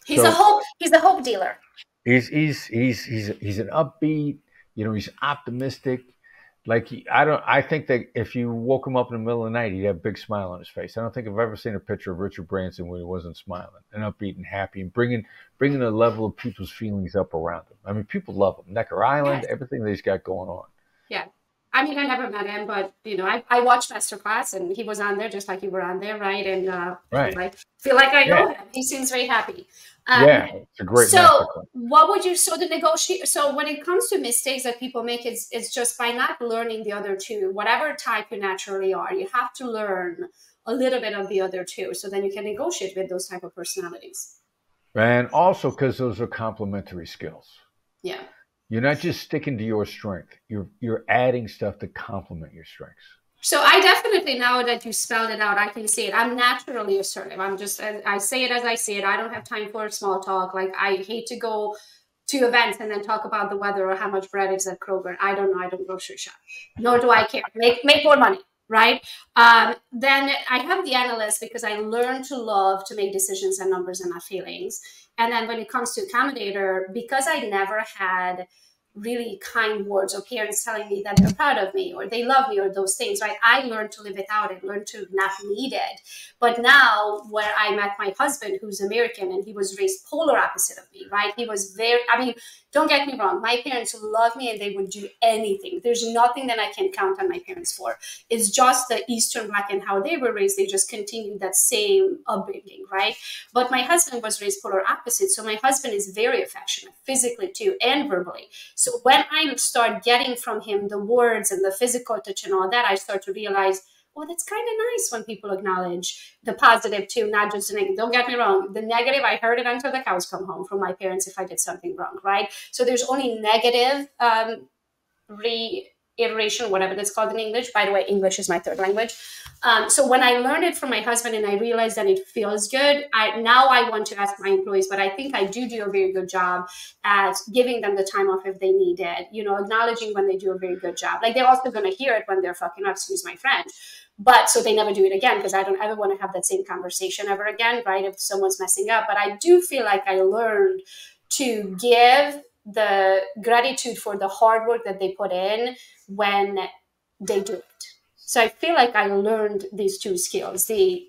Speaker 1: He's a hope dealer.
Speaker 3: He's an upbeat, he's optimistic. Like, I think that if you woke him up in the middle of the night, he'd have a big smile on his face. I don't think I've ever seen a picture of Richard Branson where he wasn't smiling and upbeat and happy and bringing the level of people's feelings up around him. I mean, people love him. Necker Island, everything that he's got going on.
Speaker 1: Yeah. I mean, I never met him, but, I watched Masterclass, and he was on there just like you were on there, right? And I feel like I know him. He seems very happy.
Speaker 3: It's a great
Speaker 1: So what would you, so when it comes to mistakes that people make, it's just by not learning the other two, whatever type you naturally are, you have to learn a little bit of the other two, so then you can negotiate with those type of personalities.
Speaker 3: And also because those are complementary skills.
Speaker 1: Yeah.
Speaker 3: You're not just sticking to your strength. You're adding stuff to complement your strengths.
Speaker 1: So I definitely, now that you spelled it out, I can see it. I'm naturally assertive. I say it as I see it. I don't have time for small talk. Like, I hate to go to events and then talk about the weather or how much bread is at Kroger. I don't know. I don't grocery shop. Nor do I care. Make more money. right? Then I have the analyst because I learned to love to make decisions and numbers and not feelings. And then when it comes to accommodator, because I never had really kind words or parents telling me that they're proud of me or they love me or those things, right? I learned to live without it, learned to not need it. But now where I met my husband, who's American, and he was raised polar opposite of me, right? He was very, I mean, don't get me wrong. My parents love me and they would do anything. There's nothing that I can count on my parents for. It's just the Eastern Bloc and how they were raised. They just continued that same upbringing, right? But my husband was raised polar opposite. So my husband is very affectionate, physically too, and verbally. So when I start getting from him the words and the physical touch and all that, I start to realize, oh, that's kind of nice when people acknowledge the positive too, not just the negative. Don't get me wrong. The negative, I heard it until the cows come home from my parents if I did something wrong, right? So there's only negative reiteration, whatever that's called in English. By the way, English is my third language. So when I learned it from my husband and I realized that it feels good, now I want to ask my employees, but I think I do a very good job at giving them the time off if they need it, you know, acknowledging when they do a very good job. Like they're also going to hear it when they're fucking up, excuse my French. But so they never do it again because I don't ever want to have that same conversation ever again, right? If someone's messing up. But I do feel like I learned to give the gratitude for the hard work that they put in when they do it. So I feel like I learned these two skills, the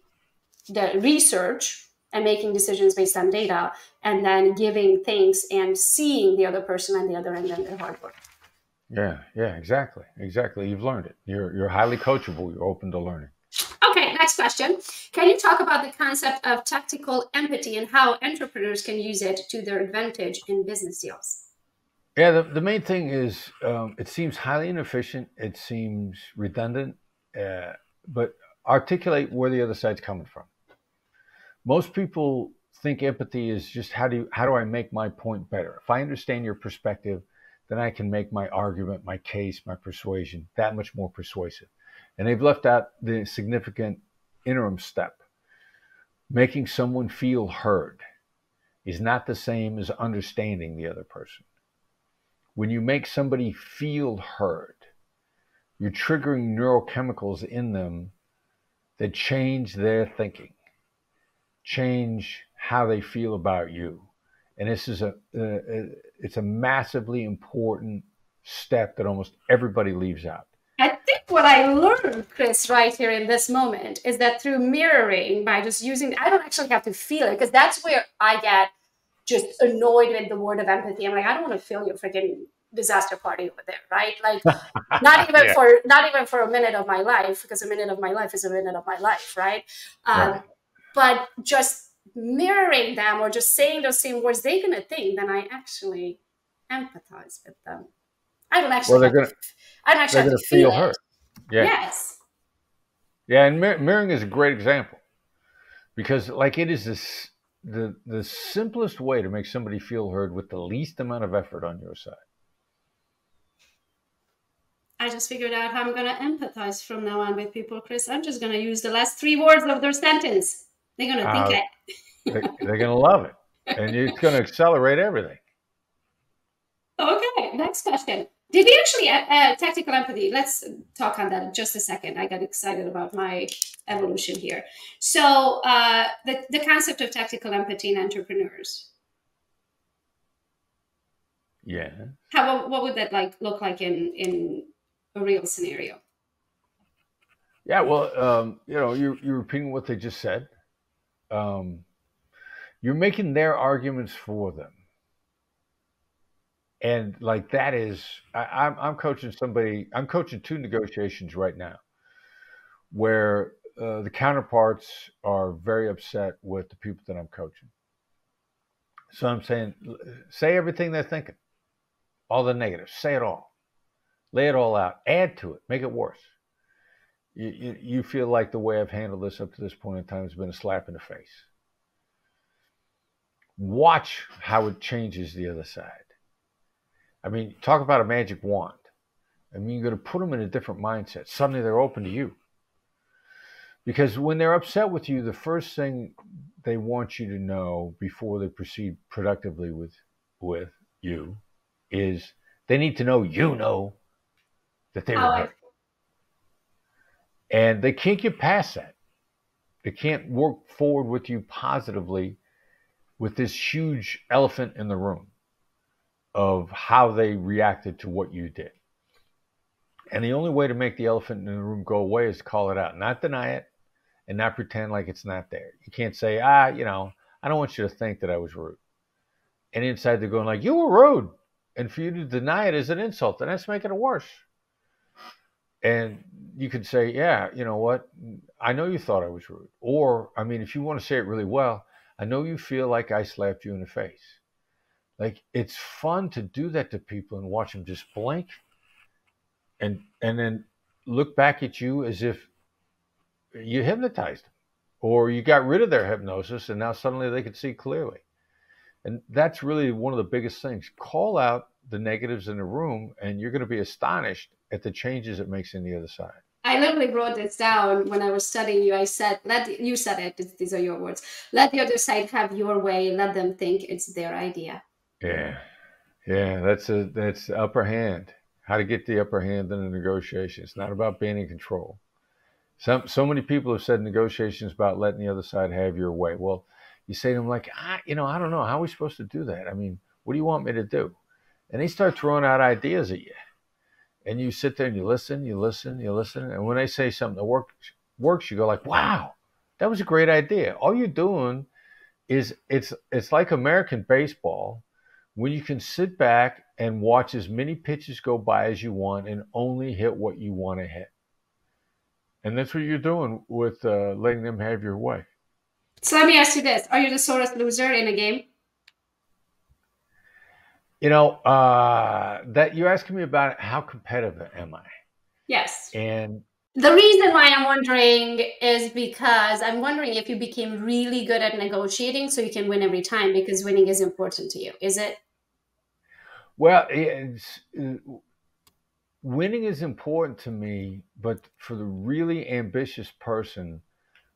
Speaker 1: research and making decisions based on data, and then giving things and seeing the other person on the other end and their hard work.
Speaker 3: Yeah, exactly. You've learned it. You're highly coachable. You're open to learning.
Speaker 1: Okay, next question. Can you talk about the concept of tactical empathy and how entrepreneurs can use it to their advantage in business deals?
Speaker 3: Yeah, the main thing is it seems highly inefficient. It seems redundant, but articulate where the other side's coming from. Most people think empathy is just how do I make my point better? If I understand your perspective, then I can make my argument, my case, my persuasion that much more persuasive. And they've left out the significant interim step. Making someone feel heard is not the same as understanding the other person. When you make somebody feel heard, you're triggering neurochemicals in them that change their thinking, change how they feel about you. And this is it's a massively important step that almost everybody leaves out.
Speaker 1: I think what I learned, Chris, right here in this moment is that through mirroring, by just using, I don't actually have to feel it, because that's where I get just annoyed with the word of empathy. I'm like, I don't want to feel your freaking disaster party over there, right? Like not even for a minute of my life, because a minute of my life is a minute of my life, right? Right. But just mirroring them or just saying those same words, they're going to think that I actually empathize with them. I don't actually
Speaker 3: they're going to feel hurt. Yeah.
Speaker 1: Yes.
Speaker 3: Yeah, and mirroring is a great example because like it is the simplest way to make somebody feel heard with the least amount of effort on your side.
Speaker 1: I just figured out how I'm going to empathize from now on with people, Chris. I'm just going to use the last 3 words of their sentence. They're going to think it.
Speaker 3: They're going to love it. And it's going to accelerate everything.
Speaker 1: Okay, next question. Did we actually, tactical empathy, let's talk on that in just a second. I got excited about my evolution here. So the concept of tactical empathy in entrepreneurs.
Speaker 3: Yeah.
Speaker 1: What would that look like in a real scenario?
Speaker 3: Yeah, well, you're repeating what they just said. You're making their arguments for them. And like that is, I'm coaching 2 negotiations right now where the counterparts are very upset with the people that I'm coaching. So I'm saying, say everything they're thinking, all the negatives, say it all, lay it all out, add to it, make it worse. You feel like the way I've handled this up to this point in time has been a slap in the face. Watch how it changes the other side. I mean, talk about a magic wand. I mean, you're going to put them in a different mindset. Suddenly they're open to you. Because when they're upset with you, the first thing they want you to know before they proceed productively with you is they need to know that they were hurt. And they can't get past that. They can't work forward with you positively with this huge elephant in the room of how they reacted to what you did. And the only way to make the elephant in the room go away is to call it out, not deny it, and not pretend like it's not there. You can't say, I don't want you to think that I was rude. And inside they're going like, you were rude. And for you to deny it is an insult, and that's making it worse. And you could say, yeah, you know what? I know you thought I was rude. Or, I mean, if you want to say it really well, I know you feel like I slapped you in the face. Like, it's fun to do that to people and watch them just blink and then look back at you as if you hypnotized them or you got rid of their hypnosis and now suddenly they could see clearly. And that's really one of the biggest things. Call out the negatives in the room and you're going to be astonished at the changes it makes in the other side.
Speaker 1: I literally wrote this down when I was studying you. I said, you said it, these are your words. Let the other side have your way. Let them think it's their idea.
Speaker 3: Yeah. That's upper hand. How to get the upper hand in a negotiation. It's not about being in control. So many people have said negotiations about letting the other side have your way. Well, you say to them like, I don't know. How are we supposed to do that? I mean, what do you want me to do? And they start throwing out ideas at you. And you sit there and you listen. And when they say something that works, you go like, wow, that was a great idea. All you're doing is it's like American baseball when you can sit back and watch as many pitches go by as you want and only hit what you want to hit. And that's what you're doing with letting them have your way.
Speaker 1: So let me ask you this. Are you the sorest loser in a game?
Speaker 3: That you're asking me about it, how competitive am I?
Speaker 1: Yes.
Speaker 3: And
Speaker 1: the reason why I'm wondering is because I'm wondering if you became really good at negotiating so you can win every time, because winning is important to you. Is it?
Speaker 3: Well, winning is important to me, but for the really ambitious person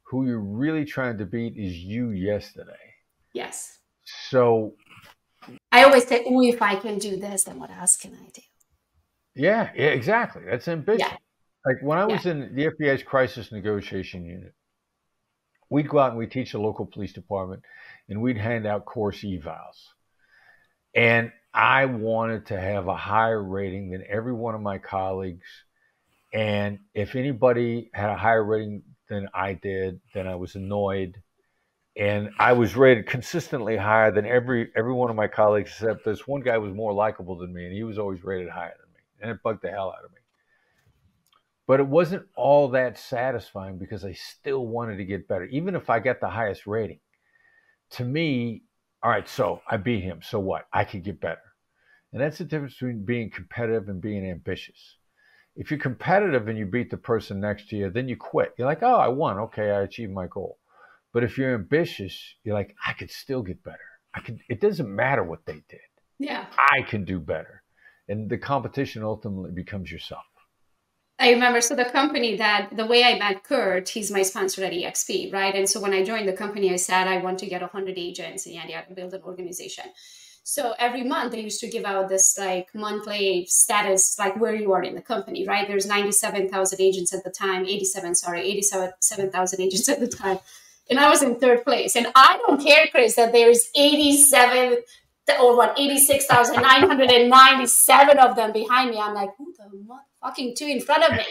Speaker 3: who you're really trying to beat is you yesterday.
Speaker 1: Yes.
Speaker 3: So
Speaker 1: I always say, oh, if I can do this, then what else can I do?
Speaker 3: Yeah, exactly. That's ambition.
Speaker 1: Yeah.
Speaker 3: Like when I was in the FBI's crisis negotiation unit, we'd go out and we'd teach the local police department and we'd hand out course evals. And I wanted to have a higher rating than every one of my colleagues. And if anybody had a higher rating than I did, then I was annoyed. And I was rated consistently higher than every one of my colleagues, except this one guy was more likable than me, and he was always rated higher than me. And it bugged the hell out of me. But it wasn't all that satisfying because I still wanted to get better, even if I got the highest rating. To me, all right, so I beat him. So what? I could get better. And that's the difference between being competitive and being ambitious. If you're competitive and you beat the person next to you, then you quit. You're like, oh, I won. Okay, I achieved my goal. But if you're ambitious, you're like, I could still get better. It doesn't matter what they did.
Speaker 1: Yeah.
Speaker 3: I can do better. And the competition ultimately becomes yourself.
Speaker 1: I remember, so the way I met Kurt, he's my sponsor at EXP, right? And so when I joined the company, I said, I want to get 100 agents and I build an organization. So every month they used to give out this like monthly status, like where you are in the company, right? There's 97,000 agents at the time, 87,000 agents at the time. And I was in third place. And I don't care, Chris, that there's 86,997 of them behind me. I'm like, who the motherfucking two in front of me?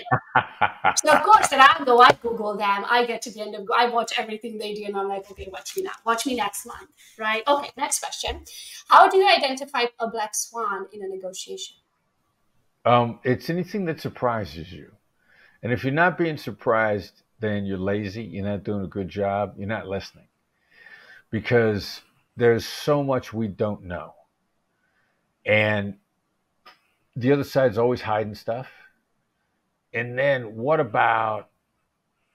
Speaker 1: So of course, then I Google them. I get to the end of, I watch everything they do. And I'm like, okay, watch me now. Watch me next month, right? Okay, next question. How do you identify a black swan in a negotiation?
Speaker 3: It's anything that surprises you. And if you're not being surprised, then you're lazy, you're not doing a good job, you're not listening. Because there's so much we don't know. And the other side's always hiding stuff. And then what about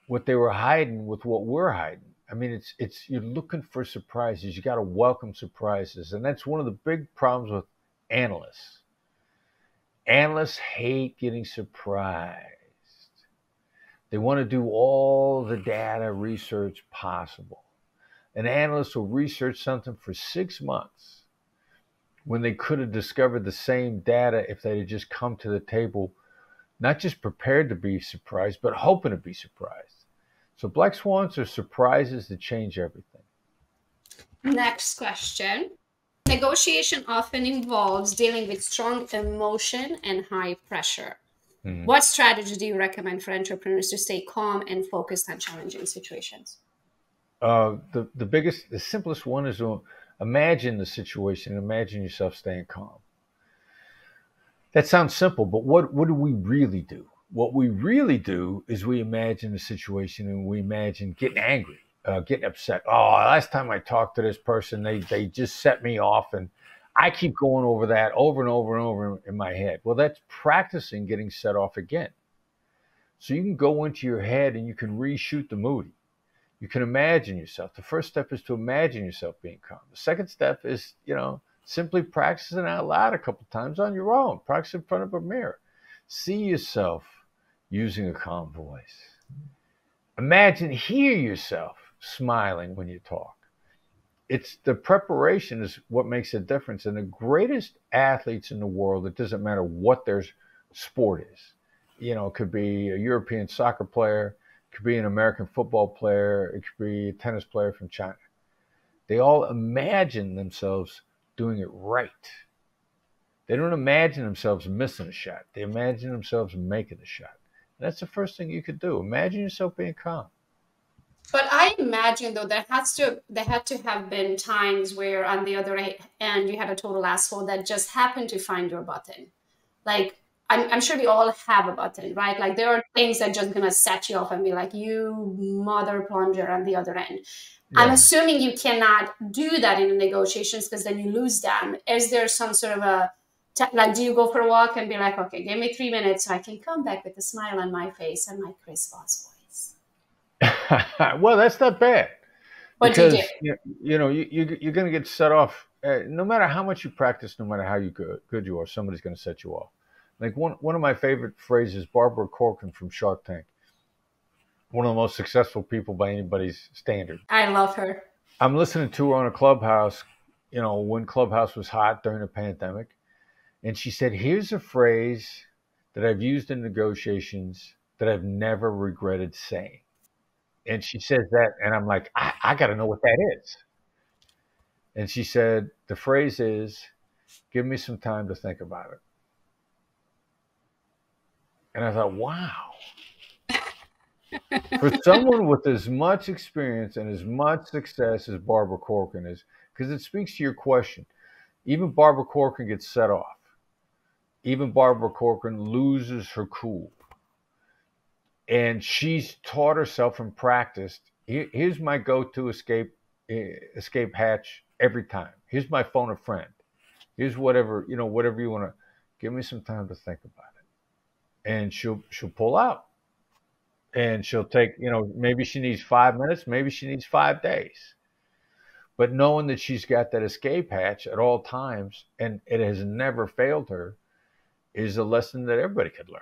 Speaker 3: what they were hiding with what we're hiding? I mean, it's you're looking for surprises. You got to welcome surprises. And that's one of the big problems with analysts. Analysts hate getting surprised. They want to do all the data research possible. An analyst will research something for 6 months when they could have discovered the same data if they had just come to the table not just prepared to be surprised, but hoping to be surprised. So black swans are surprises that change everything.
Speaker 1: Next question. Negotiation often involves dealing with strong emotion and high pressure. Mm-hmm. What strategy do you recommend for entrepreneurs to stay calm and focused on challenging situations?
Speaker 3: The simplest one is to imagine the situation. Imagine yourself staying calm. That sounds simple, but what do we really do? What we really do is we imagine the situation and we imagine getting angry, getting upset. Oh, last time I talked to this person, they just set me off, and I keep going over that over and over and over in my head. Well, that's practicing getting set off again. So you can go into your head and you can reshoot the movie. You can imagine yourself. The first step is to imagine yourself being calm. The second step is, simply practicing out loud a couple times on your own. Practice in front of a mirror. See yourself using a calm voice. Hear yourself smiling when you talk. It's the preparation is what makes a difference. And the greatest athletes in the world, it doesn't matter what their sport is. It could be a European soccer player, it could be an American football player, it could be a tennis player from China. They all imagine themselves doing it right. They don't imagine themselves missing a shot. They imagine themselves making a shot. And that's the first thing you could do. Imagine yourself being calm.
Speaker 1: But I imagine, though, there had to have been times where, on the other end, you had a total asshole that just happened to find your button. Like, I'm sure we all have a button, right? Like, there are things that just gonna set you off and be like, you mother plunger on the other end. Yeah. I'm assuming you cannot do that in the negotiations because then you lose them. Is there some sort of do you go for a walk and be like, okay, give me 3 minutes so I can come back with a smile on my face and my Chris Voss voice?
Speaker 3: Well, that's not bad.
Speaker 1: What do you do?
Speaker 3: You're going to get set off. No matter how much you practice, no matter how good you are, somebody's going to set you off. Like one of my favorite phrases, Barbara Corcoran from Shark Tank, one of the most successful people by anybody's standard.
Speaker 1: I love her.
Speaker 3: I'm listening to her on a Clubhouse, when Clubhouse was hot during the pandemic. And she said, here's a phrase that I've used in negotiations that I've never regretted saying. And she says that, and I'm like, I got to know what that is. And she said, the phrase is, give me some time to think about it. And I thought, wow. For someone with as much experience and as much success as Barbara Corcoran is, because it speaks to your question, even Barbara Corcoran gets set off. Even Barbara Corcoran loses her cool. And she's taught herself and practiced. Here's my go-to escape hatch every time. Here's my phone a friend. Here's whatever you want to. Give me some time to think about it. And she'll pull out. And she'll take, maybe she needs 5 minutes, maybe she needs 5 days. But knowing that she's got that escape hatch at all times, and it has never failed her, is a lesson that everybody could learn.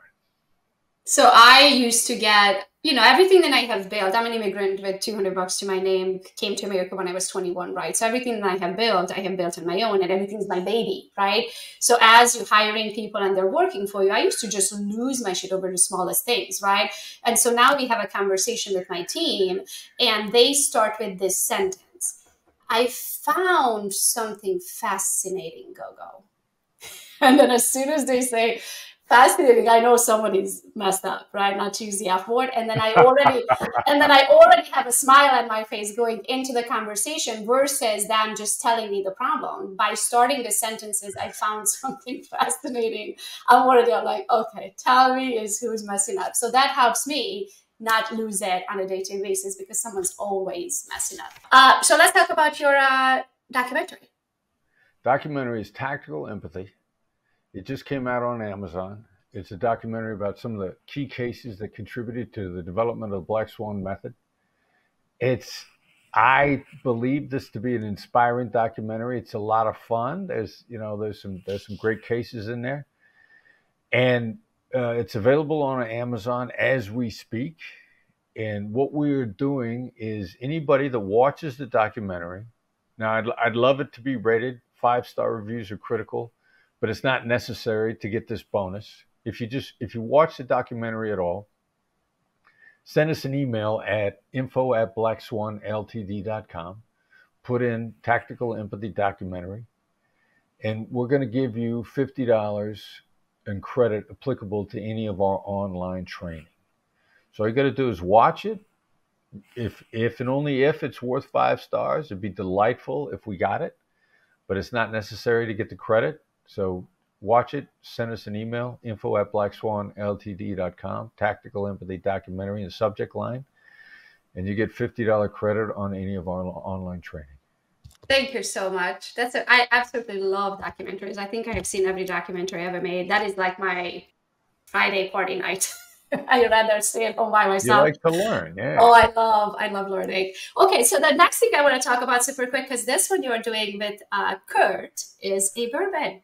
Speaker 1: So I used to get, everything that I have built. I'm an immigrant with $200 to my name, came to America when I was 21, right? So everything that I have built on my own, and everything's my baby, right? So as you're hiring people and they're working for you, I used to just lose my shit over the smallest things, right? And so now we have a conversation with my team, and they start with this sentence. I found something fascinating, Gogo. And then as soon as they say fascinating, I know somebody's messed up, right? Not to use the F word. And then I already have a smile on my face going into the conversation versus them just telling me the problem. By starting the sentences, I found something fascinating. I'm like, okay, tell me who's messing up. So that helps me not lose it on a day-to-day basis because someone's always messing up. So let's talk about your documentary.
Speaker 3: Documentary is Tactical Empathy. It just came out on Amazon. It's a documentary about some of the key cases that contributed to the development of the Black Swan method. I believe this to be an inspiring documentary. It's a lot of fun. There's some great cases in there. And it's available on Amazon as we speak. And what we're doing is anybody that watches the documentary, now I'd love it to be rated. 5-star reviews are critical. But it's not necessary to get this bonus. if you watch the documentary at all, send us an email at info@blackswanltd.com. Put in Tactical Empathy Documentary, and we're going to give you $50 in credit applicable to any of our online training. So all you got to do is watch it. If and only if it's worth 5 stars, it'd be delightful if we got it, but it's not necessary to get the credit. So watch it, send us an email, info@blackswanltd.com, Tactical Empathy Documentary in the subject line, and you get $50 credit on any of our online training.
Speaker 1: Thank you so much. I absolutely love documentaries. I think I have seen every documentary ever made. That is like my Friday party night. I'd rather stay at home by myself.
Speaker 3: You like to learn, yeah.
Speaker 1: Oh, I love learning. Okay, so the next thing I want to talk about super quick, because this one you're doing with Kurt is a bourbon.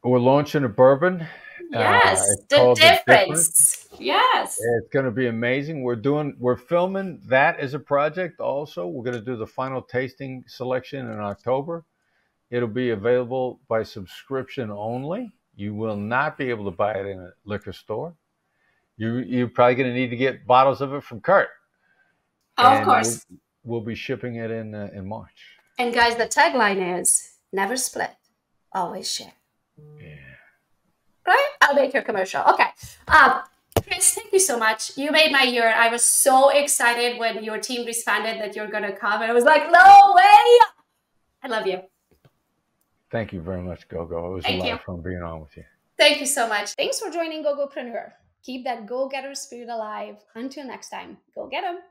Speaker 3: We're launching a bourbon.
Speaker 1: Yes, the difference. Yes.
Speaker 3: It's going to be amazing. We're filming that as a project also. We're going to do the final tasting selection in October. It'll be available by subscription only. You will not be able to buy it in a liquor store. You're probably going to need to get bottles of it from Kurt.
Speaker 1: Of course.
Speaker 3: We'll be shipping it in March.
Speaker 1: And guys, the tagline is never split, always share.
Speaker 3: Yeah.
Speaker 1: Right? I'll make your commercial. Okay. Chris, thank you so much. You made my year. I was so excited when your team responded that you're going to come. And I was like, no way. I love you.
Speaker 3: Thank you very much, GoGo. It was a lot of fun being on with you.
Speaker 1: Thank you so much. Thanks for joining GoGopreneur. Keep that go-getter spirit alive. Until next time, go get 'em.